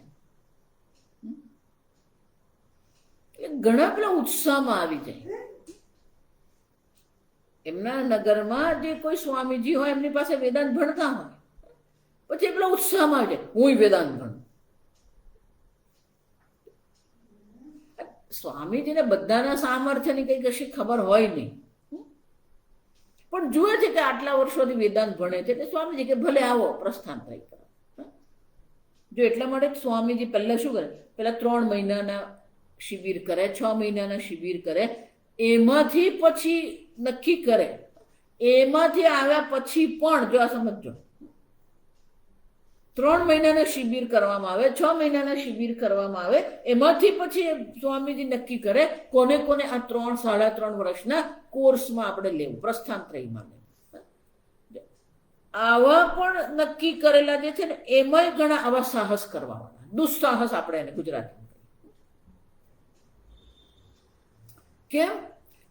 એટલે ઘણા પેલા ઉત્સાહમાં આવી જાય. એમના નગરમાં જે કોઈ સ્વામીજી હોય એમની પાસે વેદાંત ભણતા હોય, પછી પેલા ઉત્સાહમાં આવી જાય, હું વેદાંત ભણું. સ્વામીજીને બધાના સામર્થ્યની કઈ કશી ખબર હોય નહીં, પણ જુએ છે કે આટલા વર્ષોથી વેદાંત ભણે છે, એટલે સ્વામીજી કે ભલે આવો પ્રસ્થાંતરી કરો. જો એટલા માટે સ્વામીજી પહેલા શું કરે, પેલા 3 મહિનાના શિબિર કરે, 6 મહિનાના શિબિર કરે, એમાંથી પછી નક્કી કરે. એમાંથી આવ્યા પછી પણ જો આ સમજો, 3 મહિનાના શિબિર કરવામાં આવે, 6 મહિનાના શિબિર કરવામાં આવે, એમાંથી પછી સ્વામીજી નક્કી કરે કોને કોને આ 3-3.5 વર્ષના કોર્સમાં આપણે લેવું, પ્રસ્થાંતરીમાં લેવું. આવા પણ નક્કી કરેલા જે છે ને એમાંય ઘણા આવા સાહસ કરવાના, દુસ્સાહસ આપણે એને ગુજરાતીમાં. કેમ?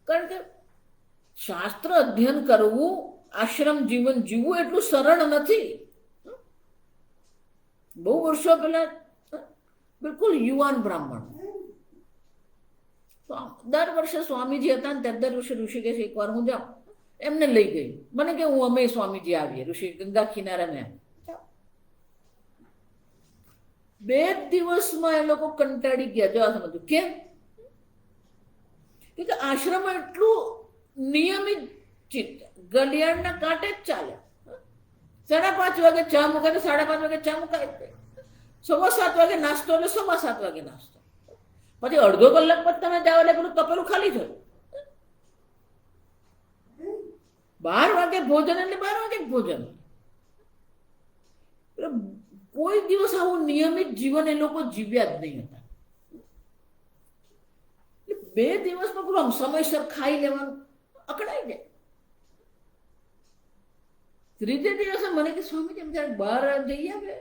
કારણ કે શાસ્ત્ર અધ્યયન કરવું, આશ્રમ જીવન જીવવું એટલું સરળ નથી. બહુ વર્ષો પહેલા બિલકુલ યુવાન બ્રાહ્મણ, દર વર્ષે સ્વામીજી હતા ને દર વર્ષે ઋષિકેશ એકવાર હું જાઉં, એમને લઈ ગઈ. મને કે હું અમે સ્વામીજી આવીએ ઋષિ ગંગા કિનારે. મેં 2 દિવસમાં એ લોકો કંટાળી ગયા. જો આ સમજો કેમ? કે આશ્રમમાં એટલું નિયમિત ચિત્ત, ગલિયાળના કાંઠે જ ચાલે. 5:30 વાગે ચા મુકાય, 5:30 વાગે ચા મુકાય, 7:15 વાગે નાસ્તો, એટલે 7:15 વાગે નાસ્તો. પછી અડધો કલાક પછી તમે જાઓ એટલે પેલું તપેલું ખાલી થયું. 12 વાગે ભોજન એટલે 12 વાગે ભોજન. કોઈ દિવસ આવું નિયમિત જીવન એ લોકો જીવ્યા જ નહીં હતા. 2 દિવસમાં પેલું સમયસર ખાઈ લેવાનું, અકળાઈ જાય. 3જે દિવસે મને કે સ્વામી એમ જયારે બહાર જઈ આવે,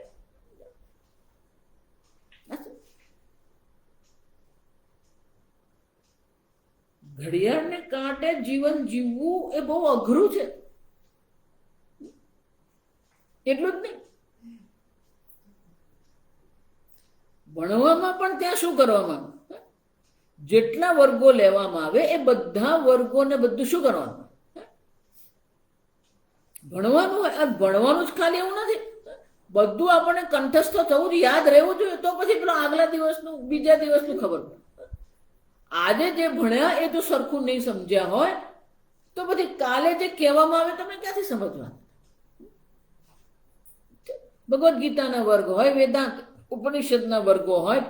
ઘડિયાળને કાંઠે જીવન જીવવું એ બહુ અઘરું છે. એટલું જ નહીં, ભણવામાં પણ ત્યાં શું કરવામાં આવે, જેટલા વર્ગો લેવામાં આવે એ બધા વર્ગોને બધું શું કરવાનું, ભણવાનું હોય. આ ભણવાનું જ ખાલી એવું નથી, બધું આપણને કંઠસ્થ થવું, યાદ રહેવું જોઈએ. તો પછી પેલો આગલા દિવસનું, બીજા દિવસનું ખબર પડે. આજે જે ભણ્યા એ જો સરખું નહીં સમજ્યા હોય તો પછી કાલે જે કહેવામાં આવે તમે ક્યાંથી સમજવા. ભગવદ્ ગીતાના વર્ગ હોય, વેદાંત ઉપનિષદના વર્ગો હોય,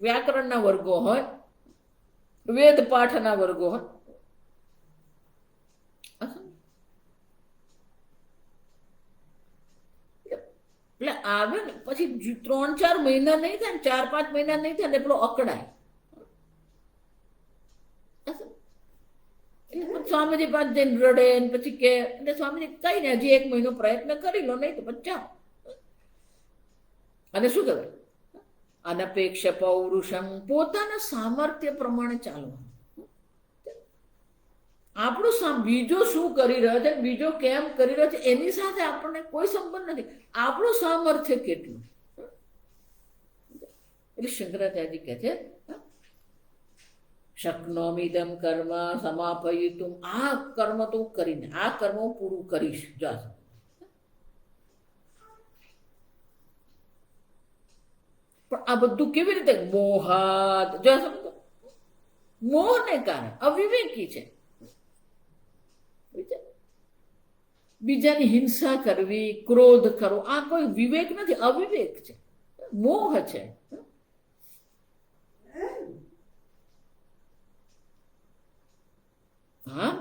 વ્યાકરણના વર્ગો હોય, વેદ પાઠના વર્ગો હોય, એટલે આવે ને પછી 3-4 મહિના નહીં થાય ને 4-5 મહિના નહીં થાય ને પેલો અકળાય. સ્વામીજી પાસે જઈને રડે પછી કે, એટલે સ્વામીજી કઈ ને હજી 1 મહિનો પ્રયત્ન કરી લો, નહીં તો પછી જાઓ. અને શું કહેવાય, અનપેક્ષ પૌરુષમ, પોતાના સામર્થ્ય પ્રમાણે ચાલવાનું. આપણું બીજો શું કરી રહ્યો છે, બીજો કેમ કરી રહ્યો છે એની સાથે આપણને કોઈ સંબંધ નથી. આપણું સામર્થ્ય કેટલું. એટલે શંકરાચાર્યજી કહે છે શક્નોમિદમ કર્મ સમાપયિતુમ, આ કર્મ તો કરીને, આ કર્મ પૂરું કરીશ. જો પણ આ બધું કેવી રીતે? મોહાત. જો સમજો, મોહને કારણે અવિવેકી છે. બીજાની હિંસા કરવી, ક્રોધ કરવો, આ કોઈ વિવેક નથી, અવિવેક છે, મોહ છે. હા,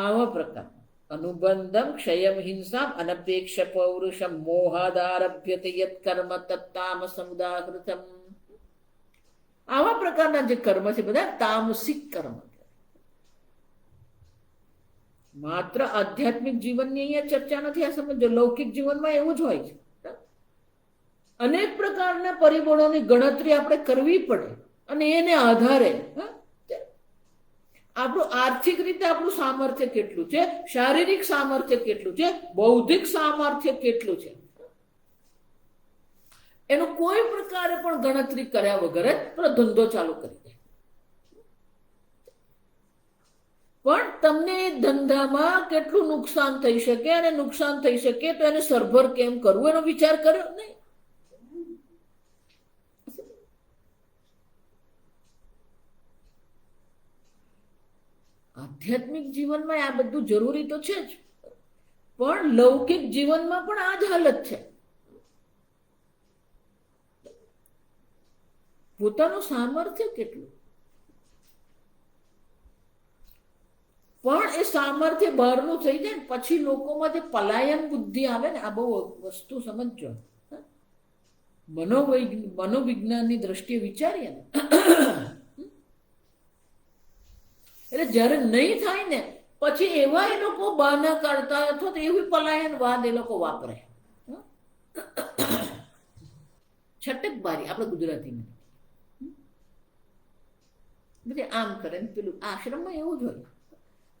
આવા પ્રકાર અનુબંધમ ક્ષયમ હિંસા અનપેક્ષ પૌરુષમ મોહાદારભ્યતે યત કર્મ તત્તામસમ ઉદાહૃતમ. આવા પ્રકારના જે કર્મ છે બધા તામસિક કર્મ. માત્ર આધ્યાત્મિક જીવનની અહીંયા ચર્ચા નથી. આ સમજો, લૌકિક જીવનમાં એવું જ હોય છે. અનેક પ્રકારના પરિબળોની ગણતરી આપણે કરવી પડે અને એને આધારે આપણું આર્થિક રીતે આપણું સામર્થ્ય કેટલું છે, શારીરિક સામર્થ્ય કેટલું છે, બૌદ્ધિક સામર્થ્ય કેટલું છે, એનું કોઈ પ્રકારે પણ ગણતરી કર્યા વગર જ પેલો ધંધો ચાલુ કરી દે. પણ તમને એ ધંધામાં કેટલું નુકસાન થઈ શકે અને નુકસાન થઈ શકે તો એને સરભર કેમ કરવું એનો વિચાર કર્યો નહીં. આધ્યાત્મિક જીવનમાં આ બધું જરૂરી તો છે જ, પણ લૌકિક જીવનમાં પણ આ જ હાલત છે. પોતાનું સામર્થ્ય કેટલું, પણ એ સામર્થ્ય બહારનું થઈ જાય ને પછી લોકોમાં જે પલાયન બુદ્ધિ આવે ને, આ બહુ વસ્તુ સમજો. મનોવિજ્ઞાનની દ્રષ્ટિએ વિચારીએ ને, એટલે જયારે નહીં થાય ને પછી એવા એ લોકો બહાના કાઢતા અથવા તો એવી પલાયનવાદ એ લોકો વાપરે. છટકબારી આપણે ગુજરાતીમાં બધી આમ કરે ને પેલું. આશ્રમમાં એવું જ હોય.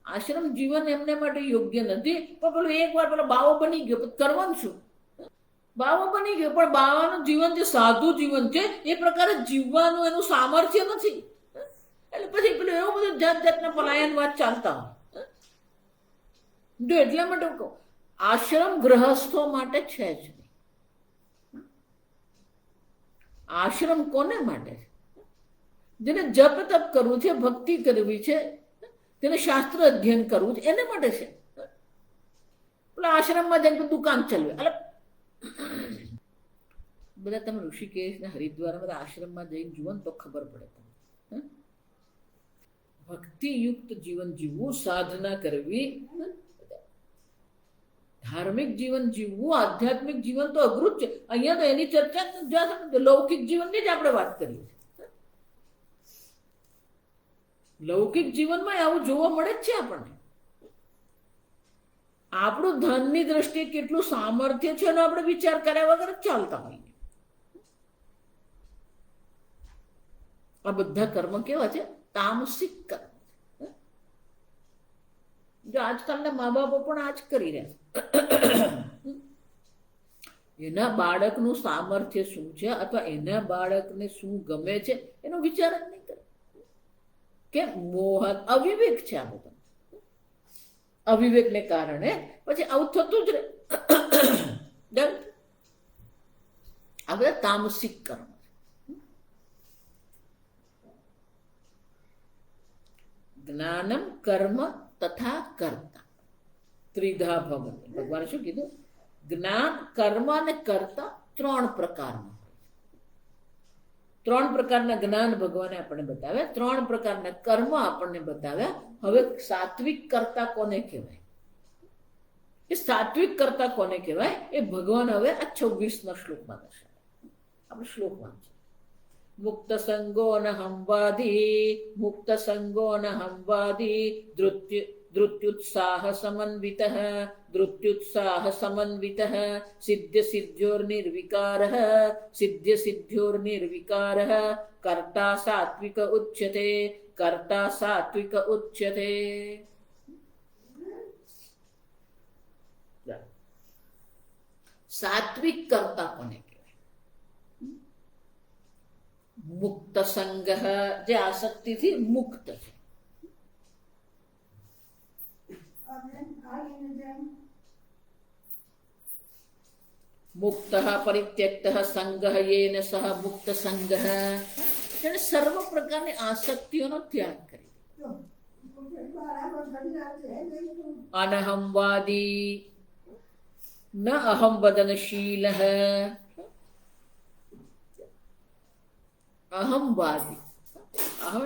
આશ્રમ જીવન એમને માટે યોગ્ય નથી. પણ પેલું એક વાર પેલો બાવો બની ગયો પછી કરવાનું શું? બાવો બની ગયો પણ બાવાનું જીવન જે સાધુ જીવન છે એ પ્રકારે જીવવાનું એનું સામર્થ્ય નથી. એટલે પછી પેલું એવું બધું જાત જાતના પલાયનવાદ ચાલતા હોય. જો એટલા માટે કહું, આશ્રમ ગ્રહસ્થો માટે છે જ નહીં. આશ્રમ કોને માટે છે? જેને જપ તપ કરવું છે, ભક્તિ કરવી છે, તેને શાસ્ત્ર અધ્યયન કરવું છે, એને માટે છે. પેલા આશ્રમમાં જઈને દુકાન ચલવે. એટલે બધા તમે ઋષિકેશ ને હરિદ્વાર બધા આશ્રમમાં જઈને જુઓ ને તો ખબર પડે તમને. ભક્તિયુક્ત જીવન જીવવું, સાધના કરવી, ધાર્મિક જીવન જીવવું, આધ્યાત્મિક જીવન તો અઘરું જ છે. અહીંયા તો એની ચર્ચા લૌકિક જીવનની જ આપણે વાત કરીએ. લૌકિક જીવનમાં આવું જોવા મળે જ છે આપણને. આપણું ધનની દ્રષ્ટિએ કેટલું સામર્થ્ય છે એનો આપણે વિચાર કર્યા વગર ચાલતા હોઈએ. આ બધા કર્મ કેવા છે? તામસિક કર્મ. જો આજકાલના મા બાપો પણ આ જ કરી રહ્યા છે. એના બાળકનું સામર્થ્ય શું છે અથવા એના બાળકને શું ગમે છે એનો વિચાર જ નહીં કરે. કે મોહ, અવિવેક છે આ બધા. અવિવેકને કારણે પછી આવું થતું જ રહે. આ બધા તામસિક કર્મ. જ્ઞાનમ કર્મ તથા કર્તા ત્રિધા ભવન્તિ. ભગવાને શું કીધું? જ્ઞાન, કર્મ અને કર્તા ત્રણ પ્રકારના. ત્રણ પ્રકારના જ્ઞાન ભગવાને આપણને બતાવ્યા, ત્રણ પ્રકારના કર્મ આપણને બતાવ્યા. હવે સાત્વિક કર્તા કોને કહેવાય? એ સાત્વિક કર્તા કોને કહેવાય એ ભગવાન હવે આ 26ના શ્લોકમાં દર્શાવે. આપણે શ્લોક વાંચીએ. મુક્ત સંગો ન હંવાદી, મુક્ત સંગો ન હંવાદી, ધૃત્યુત્સાહ સમન્વિત, ધૃત્યુત્સાહ સમન્વિત, સિદ્ધ સિદ્ધ્યોર્નિર્વિકાર, સિદ્ધ સિદ્ધ્યોર્નિર્વિકાર, કર્તા સાત્વિક ઉચ્યતે, કર્તા સાત્વિક ઉચ્યતે. સાત્વિક કર્તા કોને? મુક્ત સંગ, જે આસક્તિથી મુક્ત છે. મુક્ત પરિત્યક્ત સંગઃ યેન સહ મુક્ત સંગઃ, તેને સર્વ પ્રકારની આસક્તિઓનો ત્યાગ કરી. અનહમવાદી ન અહમ વદનશીલ. અહમવાદી, અહમ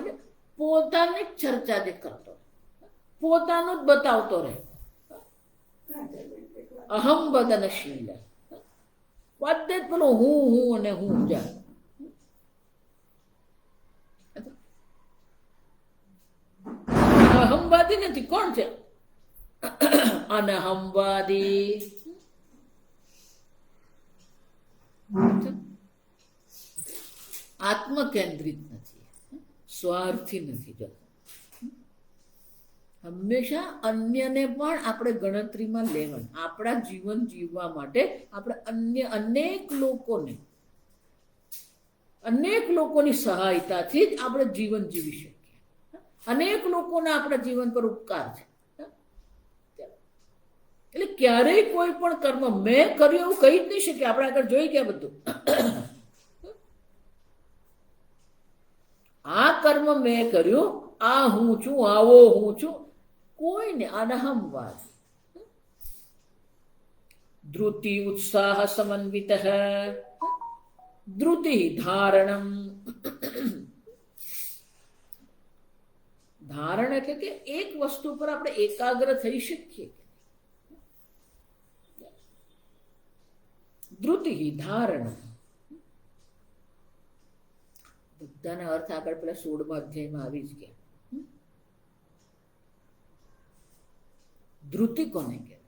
પોતાની ચર્ચા જે કરતો, પોતાનું જ બતાવતો રહે. અહમ વદનશીલ, બધે જ પેલું હું અને હું જા. અહમવાદી નથી. કોણ છે અનહમવાદી? આત્મકેન્દ્રિત નથી, સ્વાર્થી નથી જતો. હંમેશા અન્યને પણ આપણે ગણતરીમાં લેવાનું. આપણા જીવન જીવવા માટે આપણે અનેક લોકોની સહાયતાથી જ આપણે જીવન જીવી શકીએ. અનેક લોકોના આપણા જીવન પર ઉપકાર છે. એટલે ક્યારેય કોઈ પણ કર્મ મેં કર્યું એવું કહી જ નહીં શકીએ. આપણે આગળ જોઈ ગયા બધું. આ કર્મ મેં કર્યું, આ હું છું, આવો હું છું, કોઈને. અનહમવાદ. ધૃતિ ઉત્સાહ સમન્વિત. ધૃતિ ધારણમ. ધારણ એટલે કે એક વસ્તુ પર આપણે એકાગ્ર થઈ શકીએ. ધૃતિ ધારણ. બધાના અર્થ આગળ પેલા 16મા અધ્યાયમાં આવી જ ગયા. ધૃતિ કોને કહેવાય?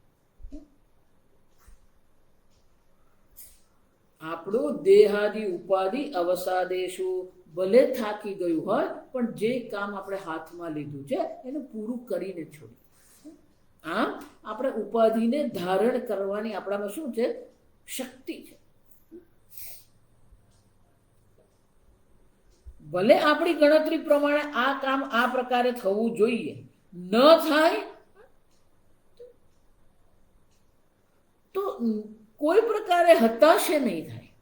આપણું દેહાદિ ઉપાધિ અવસાદેશુ ભલે થાકી ગયું હોય, પણ જે કામ આપણે હાથમાં લીધું છે એને પૂરું કરીને છોડી. આમ આપણે ઉપાધિને ધારણ કરવાની આપણામાં શું છે? શક્તિ છે. ભલે આપણી ગણતરી પ્રમાણે આ કામ આ પ્રકારે થવું જોઈએ, ન થાય તો કોઈ પ્રકારે હતાશે નહીં થાય.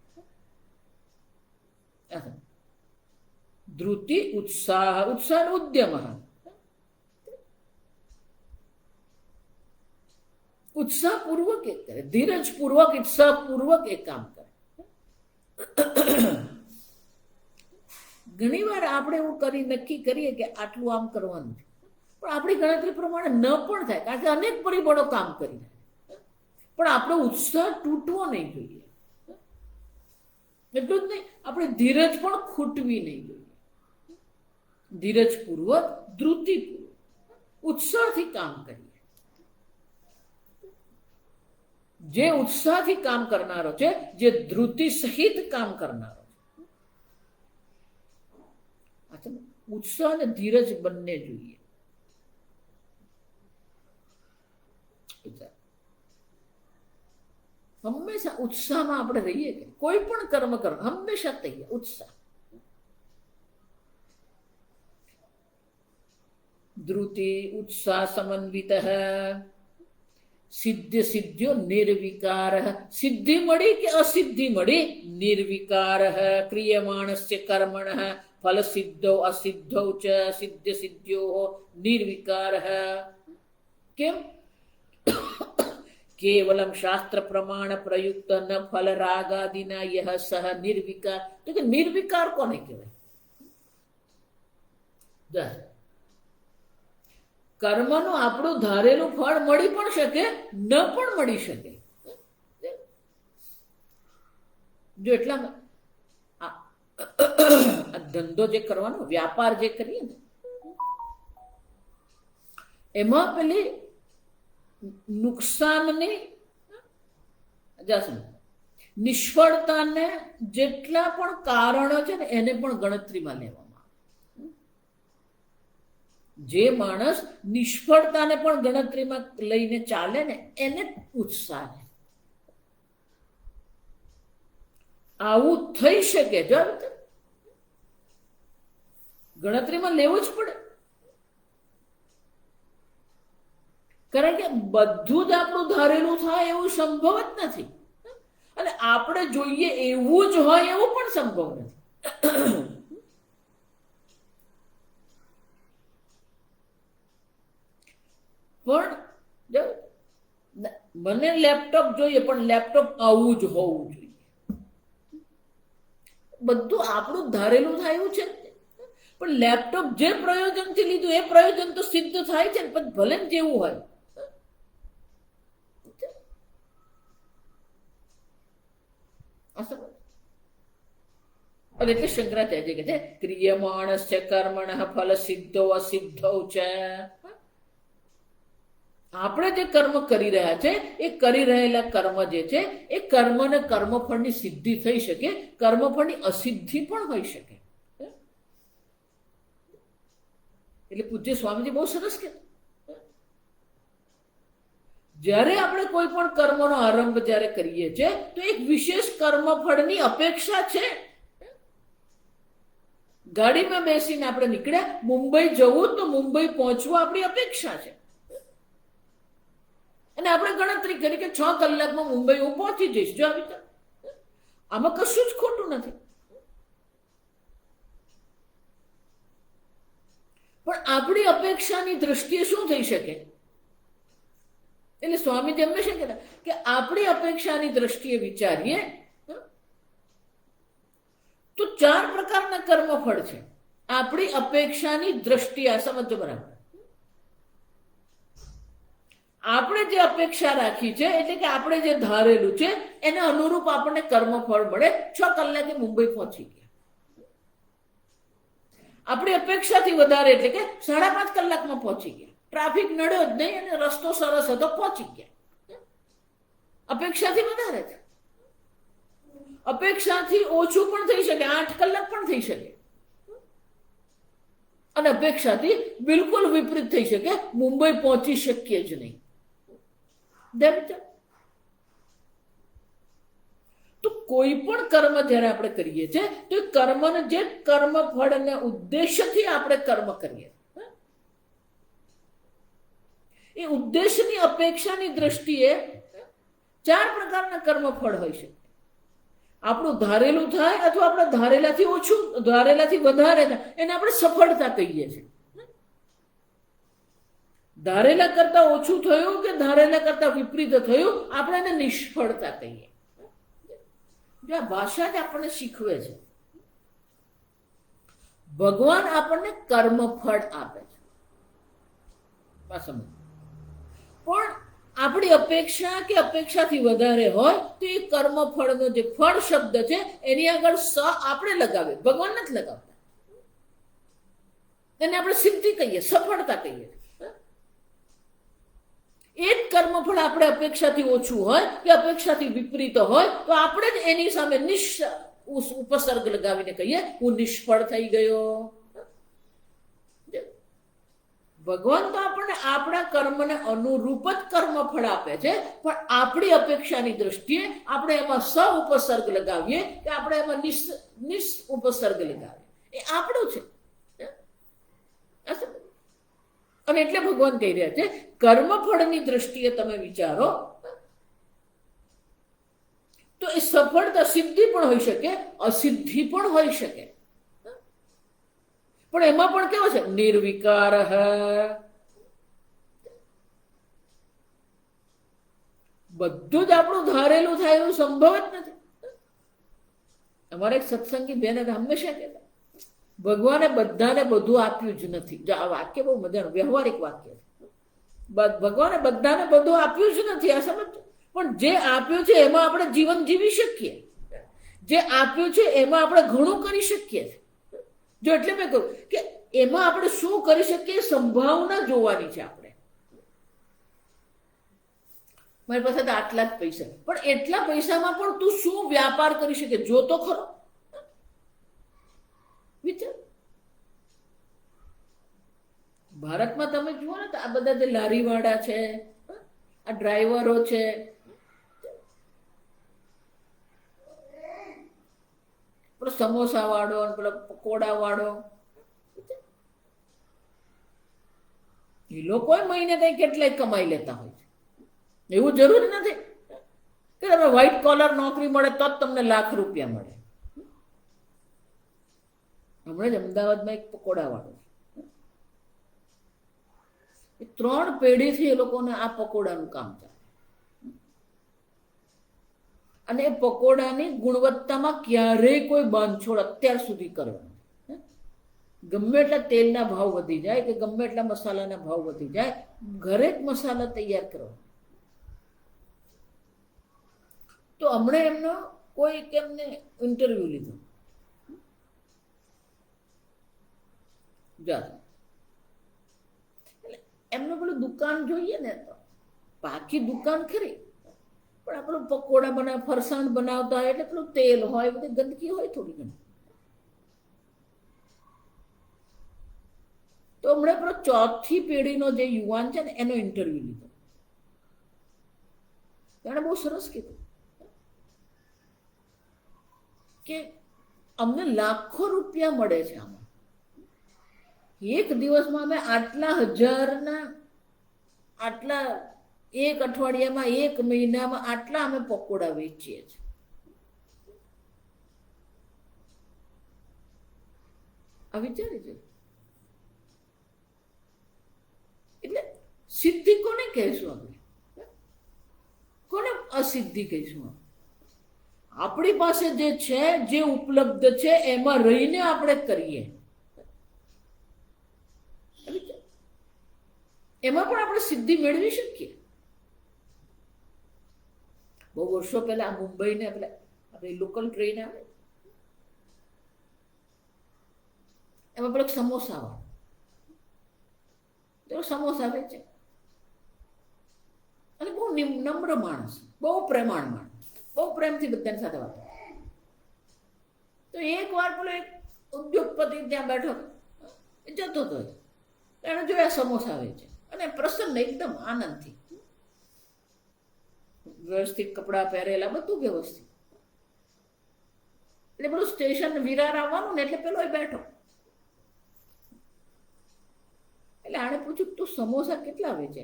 ધૃતિ ઉત્સાહ. ઉત્સાહ ઉદ્યમ. ઉત્સાહપૂર્વક એક કરે, ધીરજપૂર્વક, ઉત્સાહપૂર્વક એક કામ કરે. ઘણી વાર આપણે એવું નક્કી કરીએ કે આટલું આમ કરવાનું છે, પણ આપણી ગણતરી પ્રમાણે ન પણ થાય, કારણ કે અનેક પરિબળો કામ કરી રહ્યા. પણ આપણો ઉત્સાહ તૂટવો નહીં જોઈએ. એટલું જ નહીં, આપણે ધીરજ પણ ખૂટવી નહીં જોઈએ. ધીરજપૂર્વક, ધૃતિપૂર્વક, ઉત્સાહથી કામ કરીએ. જે ઉત્સાહથી કામ કરનારો છે, જે ધૃતિ સહિત કામ કરનારો છે. ઉત્સાહ અને ધીરજ બંને જોઈએ. હંમેશા ઉત્સાહમાં આપણે રહીએ કે કોઈ પણ કર્મ કરવા હંમેશા તૈયાર. ઉત્સાહ. ધૃતિ ઉત્સાહ સમન્વિત. સિદ્ધ સિદ્ધ્યો નિર્વિકાર. સિદ્ધિ મળી કે અસિદ્ધિ મળી, નિર્વિકાર. ક્રિયમાણસ્ય કર્મણ ફલ સિદ્ધો અસિદ્ધો ચ સિદ્ધ સિદ્ધ્યો નિર્વિકાર. કેમ? કેવલમ શાસ્ત્ર પ્રમાણ પ્રયુક્ત ન ફલ રાગાદિના યહ સહ નિર્વિકાર. તો કે નિર્વિકાર કોને કહેવાય? કર્મનું આપણું ધારેલું ફળ મળી પણ શકે, ન પણ મળી શકે. જો એટલા ધંધો જે કરવાનો, વ્યાપાર જે કરીએ ને, એમાં પેલી નુકસાનની નિષ્ફળતાને જેટલા પણ કારણો છે ને એને પણ ગણતરીમાં લેવામાં આવે. જે માણસ નિષ્ફળતાને પણ ગણતરીમાં લઈને ચાલે ને એને ઉત્સાહ. આવું થઈ શકે, જો ગણતરીમાં લેવું જ પડે. કારણ કે બધું જ આપણું ધારેલું થાય એવું સંભવ જ નથી. અને આપણે જોઈએ એવું જ હોય એવું પણ સંભવ નથી. પણ મને લેપટોપ જોઈએ, પણ લેપટોપ આવું જ હોવું જોઈએ. બધું આપણું ધારેલું થયું છે, પણ લેપટોપ જે પ્રયોજનથી લીધું એ પ્રયોજન તો સિદ્ધ થાય છે ને, પણ ભલે જેવું હોય. એટલે શંકરાચાર્ય કહે છે ક્રિયમાણસ્ય કર્મણઃ ફલ સિદ્ધો અસિદ્ધો છે. આપણે જે કર્મ કરી રહ્યા છે એ કરી રહેલા કર્મ જે છે એ કર્મને કર્મફળની સિદ્ધિ થઈ શકે, કર્મફળની અસિદ્ધિ પણ હોઈ શકે. એટલે પૂજ્ય સ્વામીજી બહુ સરસ કે જ્યારે આપણે કોઈ પણ કર્મનો આરંભ જ્યારે કરીએ છીએ તો એક વિશેષ કર્મફળની અપેક્ષા છે. ગાડીમાં બેસીને આપણે નીકળ્યા, મુંબઈ જવું તો મુંબઈ પહોંચવું આપણી અપેક્ષા છે, અને આપણે ગણતરી કરી કે 6 કલાકમાં મુંબઈ હું પહોંચી જઈશ. જો આવી આમાં કશું જ ખોટું નથી. પણ આપણી અપેક્ષાની દ્રષ્ટિએ શું થઈ શકે? એટલે સ્વામીજી હંમેશા કહેતા કે આપણી અપેક્ષાની દ્રષ્ટિએ વિચારીએ તો 4 પ્રકારના કર્મફળ છે. આપણી અપેક્ષાની દ્રષ્ટિએ આ સમજો બરાબર. આપણે જે અપેક્ષા રાખી છે એટલે કે આપણે જે ધારેલું છે એને અનુરૂપ આપણને કર્મફળ મળે. 6 કલાકે મુંબઈ પહોંચી ગયા. આપણી અપેક્ષાથી વધારે એટલે કે 5.5 કલાકમાં પહોંચી ગયા. ટ્રાફિક નડ્યો જ નહીં અને રસ્તો સરસ હતો, પહોંચી ગયા. અપેક્ષાથી વધારે છે. અપેક્ષાથી ઓછું પણ થઈ શકે, 8 કલાક પણ થઈ શકે, અને અપેક્ષાથી બિલકુલ વિપરીત થઈ શકે, મુંબઈ પહોંચી શકીએ જ નહીં. તો કોઈ પણ કર્મ જ્યારે આપણે કરીએ છીએ તો એ કર્મને જે કર્મ ફળને ઉદ્દેશ્યથી આપણે કર્મ કરીએ, એ ઉદ્દેશની અપેક્ષાની દ્રષ્ટિએ 4 પ્રકારના કર્મફળ હોય છે. આપણું ધારેલું થાય અથવા આપણે ધારેલાથી ઓછું, ધારેલાથી વધારે થાય, એને આપણે સફળતા કહીએ છીએ. ધારેલા કરતા ઓછું થયું કે ધારેલા કરતા વિપરીત થયું, આપણે એને નિષ્ફળતા કહીએ. જો આ ભાષા જ આપણને શીખવે છે. ભગવાન આપણને કર્મફળ આપે છે, પણ આપણી અપેક્ષા કે અપેક્ષાથી વધારે હોય તો એ કર્મફળનો જે ફળ શબ્દ છે એની આગળ સ આપણે લગાવીએ, ભગવાન નથી લગાવતા. એને આપણે સિદ્ધિ કહીએ, સફળતા કહીએ. એ જ કર્મફળ આપણે અપેક્ષાથી ઓછું હોય કે અપેક્ષાથી વિપરીત હોય તો આપણે જ એની સામે ઉપસર્ગ લગાવીને કહીએ હું નિષ્ફળ થઈ ગયો. ભગવાન તો આપણને આપણા કર્મને અનુરૂપ જ કર્મફળ આપે છે, પણ આપણી અપેક્ષાની દ્રષ્ટિએ આપણે એમાં સ ઉપસર્ગ લગાવીએ કે આપણે એમાં નિસ ઉપસર્ગ લગાવીએ. એ આપણું છે. અને એટલે ભગવાન કહી રહ્યા છે કર્મફળની દ્રષ્ટિએ તમે વિચારો તો એ સફળતા સિદ્ધિ પણ હોઈ શકે, અસિદ્ધિ પણ હોઈ શકે. પણ એમાં પણ કેવો છે? નિર્વિકાર. બધું જ આપણું ધારેલું થાય એવું સંભવ જ નથી. અમારે એક સત્સંગી બેન હંમેશા કહેતા ભગવાને બધાને બધું આપ્યું જ નથી. જો આ વાક્ય બહુ મજાનું વ્યવહારિક વાક્ય છે. ભગવાને બધાને બધું આપ્યું જ નથી, આ સમજ. પણ જે આપ્યું છે એમાં આપણે જીવન જીવી શકીએ. જે આપ્યું છે એમાં આપણે ઘણું કરી શકીએ. જો એટલે મેં કહ્યું કે એમાં આપણે શું કરી શકીએ સંભાવના જોવાની છે. આપણે મારી પાસે તો આટલા જ પૈસા, પણ એટલા પૈસામાં પણ તું શું વ્યાપાર કરી શકે જો તો ખરો. વિચાર. ભારતમાં તમે જુઓ ને તો આ બધા જે લારીવાળા છે, આ ડ્રાઈવરો છે, પેલો સમોસા વાળો, પેલો પકોડા વાળો, એ લોકો મહિને કઈ કેટલાય કમાઈ લેતા હોય છે. એવું જરૂરી નથી કે તમે વ્હાઇટ કોલર નોકરી મળે તો જ તમને લાખ રૂપિયા મળે. હમણાં જ અમદાવાદમાં એક પકોડાવાળો, 3 પેઢીથી એ લોકોને આ પકોડાનું કામ ચાલે, અને એ પકોડાની ગુણવત્તામાં ક્યારેય કોઈ બાંધછોડ અત્યાર સુધી કરવાનું. ગમે એટલા તેલના ભાવ વધી જાય કે ગમે એટલા મસાલાના ભાવ વધી જાય, ઘરે જ મસાલા તૈયાર કરવા. તો હમણાં એમનો કોઈ એમને ઇન્ટરવ્યુ લીધો, એટલે એમને પેલું દુકાન જોઈએ ને, તો પાકી દુકાન ખરી, પણ આ પેલું પકોડા બનાવ, ફરસાણ બનાવતા હોય એટલે પેલું તેલ હોય, બધી ગંદકી હોય થોડી ઘણી. તો હમણાં પેલો 4થી પેઢીનો જે યુવાન છે ને એનો ઇન્ટરવ્યુ લીધો. એણે બહુ સરસ કીધું કે અમને લાખો રૂપિયા મળે છે આમાં, એક દિવસમાં અમે આટલા હજારના, આટલા એક અઠવાડિયામાં, એક મહિનામાં આટલા અમે પકોડા વેચીએ છીએ. આ વિચારી છે. એટલે સિદ્ધિ કોને કહીશું આપણે? કોને અસિદ્ધિ કહીશું? આપણી પાસે જે છે, જે ઉપલબ્ધ છે, એમાં રહીને આપણે કરીએ, એમાં પણ આપણે સિદ્ધિ મેળવી શકીએ. બહુ વર્ષો પહેલા મુંબઈને આપણે લોકલ ટ્રેન આવે, એમાં પેલો સમોસા આવે, સમોસા વેચે, અને બહુ નમ્ર માણસ, બહુ પ્રેમાળ માણસ, બહુ પ્રેમથી બધાની સાથે વાત. તો એક વાર પેલો એક ઉદ્યોગપતિ ત્યાં બેઠો જતો હતો, એને જોયા સમોસા વેચે, અને પ્રસન્ન એકદમ આનંદથી, વ્યવસ્થિત કપડાં પહેરેલા, બધું વ્યવસ્થિત. એટલે પેલું સ્ટેશન વિરાર આવવાનું ને એટલે પેલો બેઠો, એટલે આણે પૂછ્યું તું સમોસા કેટલા વેચે?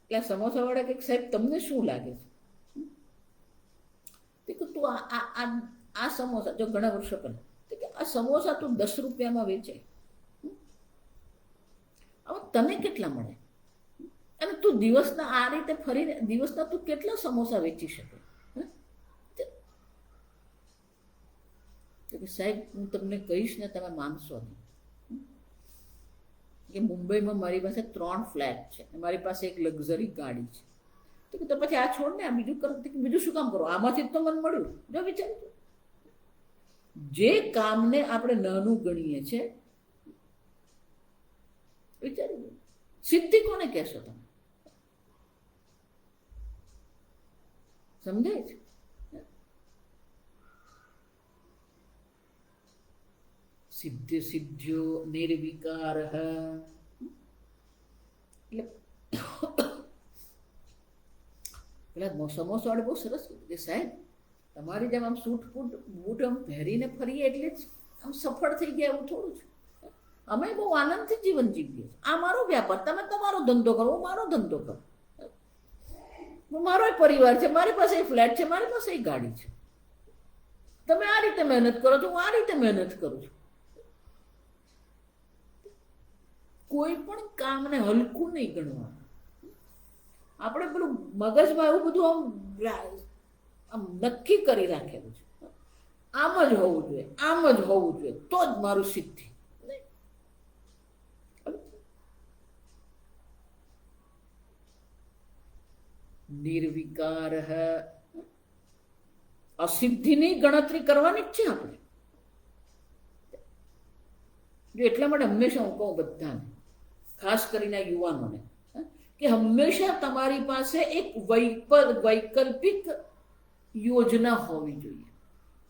એટલે સમોસા વાળા કે સાહેબ તમને શું લાગે છે કે તું આ સમોસા, જો ઘણા વર્ષો પહેલા, કે આ સમોસા તું 10 રૂપિયામાં વેચે, હવે તને કેટલા મળે? અને તું દિવસના આ રીતે ફરીને દિવસના તું કેટલા સમોસા વેચી શકે? કે સાહેબ હું તમને કહીશ ને તમે માનશો નહીં, કે મુંબઈમાં મારી પાસે 3 ફ્લેટ છે, મારી પાસે એક લક્ઝરી ગાડી છે. તો પછી આ છોડ ને, આ બીજું કરો, બીજું શું કામ કરો? આમાંથી જ તો મને મળ્યું. જો વિચારી, જે કામને આપણે નાનું ગણીએ છીએ, વિચારી, સિદ્ધિ કોને કહેશો તમે? સમજાય છે? સિદ્ધ સિદ્ધ્યો નિર્વિકાર. એટલે પેલા સમોસા વાળે બહુ સરસ કીધું કે સાહેબ તમારી જેમ આમ સૂટ બૂટ આમ પહેરીને ફરીએ એટલે જ આમ સફળ થઈ ગયા એવું થોડું છે. અમે બહુ આનંદથી જીવન જીવીએ. આ મારો વ્યાપાર, તમે તમારો ધંધો કરો, હું મારો ધંધો કરું. મારો પરિવાર છે, મારી પાસે ફ્લેટ છે, મારી પાસે ગાડી છે. તમે આ રીતે મહેનત કરો છો, હું આ રીતે મહેનત કરું છું. કોઈ પણ કામને હલકું નહીં ગણવાનું. આપણે પેલું મગજમાં એવું બધું આમ નક્કી કરી રાખેલું છે, આમ જ હોવું જોઈએ, આમ જ હોવું જોઈએ, તો જ મારું સિદ્ધિ. નિર્વિકાર. અસિદ્ધિની ગણતરી કરવાની જ છે આપણે. જો એટલા માટે હંમેશા હું કહું બધાને, ખાસ કરીને યુવાનોને, કે હંમેશા તમારી પાસે એક વૈકલ્પિક યોજના હોવી જોઈએ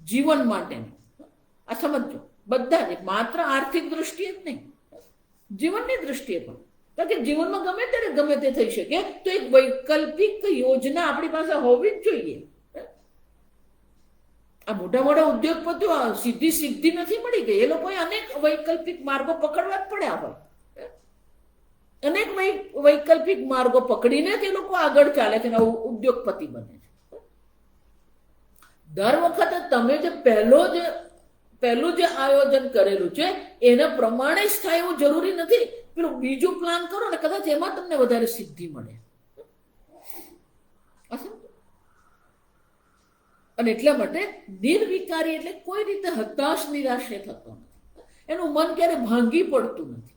જીવન માટેની. આ સમજો બધા જ, માત્ર આર્થિક દ્રષ્ટિએ જ નહીં, જીવનની દ્રષ્ટિએ પણ. કારણ કે જીવનમાં ગમે ત્યારે ગમે તે થઈ શકે, તો એક વૈકલ્પિક યોજના આપણી પાસે હોવી જ જોઈએ. આ મોટા મોટા ઉદ્યોગપતિઓ સીધી સિદ્ધિ નથી મળી ગઈ, એ લોકોએ અનેક વૈકલ્પિક માર્ગો પકડવા જ પડ્યા હોય. અનેક વૈકલ્પિક માર્ગો પકડીને તે લોકો આગળ ચાલે છે અને ઉદ્યોગપતિ બને છે. દર વખતે તમે જે પહેલું જે આયોજન કરેલું છે એના પ્રમાણે જ થાય એવું જરૂરી નથી. પેલું બીજું પ્લાન કરો ને કદાચ એમાં તમને વધારે સિદ્ધિ મળે. અને એટલા માટે નિર્વિકારી એટલે કોઈ રીતે હતાશ નિરાશ થતો નથી. એનું મન ક્યારે ભાંગી પડતું નથી.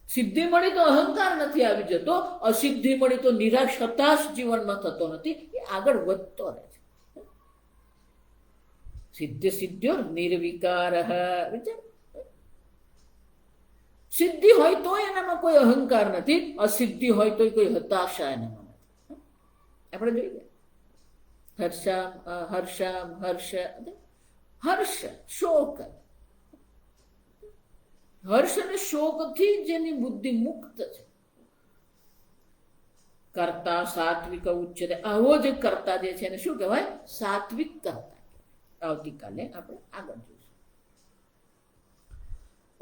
સિદ્ધિ મળી તો અહંકાર નથી આવી જતો, અસિદ્ધિ મળી તો નિરાશ હતાશ જીવનમાં થતો નથી, એ આગળ વધતો રહે છે. સિદ્ધ સિદ્ધ્યો નિર્વિકાર. સિદ્ધિ હોય તો એનામાં કોઈ અહંકાર નથી, અસિદ્ધિ હોય તો કોઈ હતાશા એનામાં નથી. આપણે જોઈએ હર્ષ શોક. હર્ષ અને શોકથી જેની બુદ્ધિ મુક્ત છે. કર્તા સાત્વિક ઉચ્ચતે. આવો જે કર્તા જે છે એને શું કહેવાય? સાત્વિક કર્તા. આવતીકાલે આપણે આગળ જોઈશું.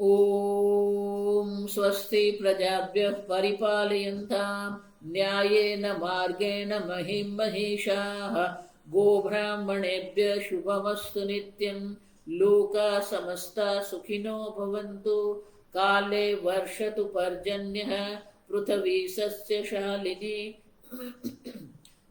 ઓમ સ્વસ્તિ પ્રજાભ્યઃ પરિપાલયન્તામ ન્યાયેન માર્ગેણ મહિં મહિષાઃ ગોબ્રાહ્મણેભ્યઃ શુભમસ્તુ નિત્યં લોકા સમસ્તા સુખિનો ભવન્તુ કાલે વર્ષતુ પર્જન્યઃ પૃથ્વી સસ્યશાલિની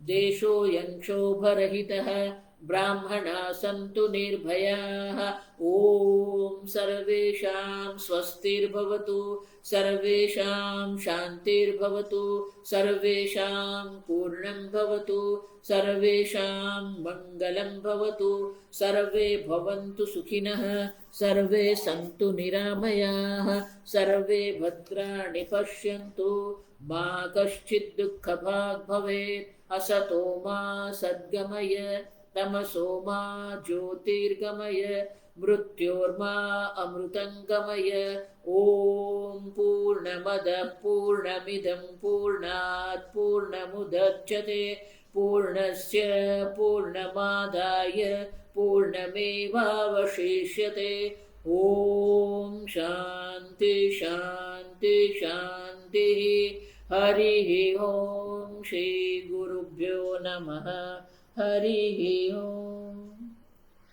દેશોऽયં ક્ષોભરહિતઃ બ્રાહ્મણા સંતુ નિર્ભયાઃ. ઓમ સર્વેષાં સ્વસ્તિર્ભવતુ, સર્વેષાં શાંતિર્ભવતુ, સર્વેષાં પૂર્ણં ભવતુ, સર્વેષાં મંગલં ભવતુ, સર્વે ભવन्तુ સુખિનઃ, સર્વે સંતુ નિરામયાઃ, સર્વે ભદ્રાણિ પશ્યन्तુ, મા કશ્ચિદ દુઃખભાગ ભવેत्. અસતો મા સદ્ગમય, તમસો મા જ્યોતિર્ગમય, મૃત્યોર્મા અમૃતંગમય. ઓમ પૂર્ણમદ પૂર્ણમિદં પૂર્ણાત પૂર્ણમુદચ્યતે પૂર્ણસ્ય પૂર્ણમાદાય પૂર્ણમેવાવશિષ્યતે. ઓમ શાંતિ શાંતિ શાંતિ. હરિ ઓમ. શ્રી ગુરુભ્યો નમઃ. હરિ ઓમ.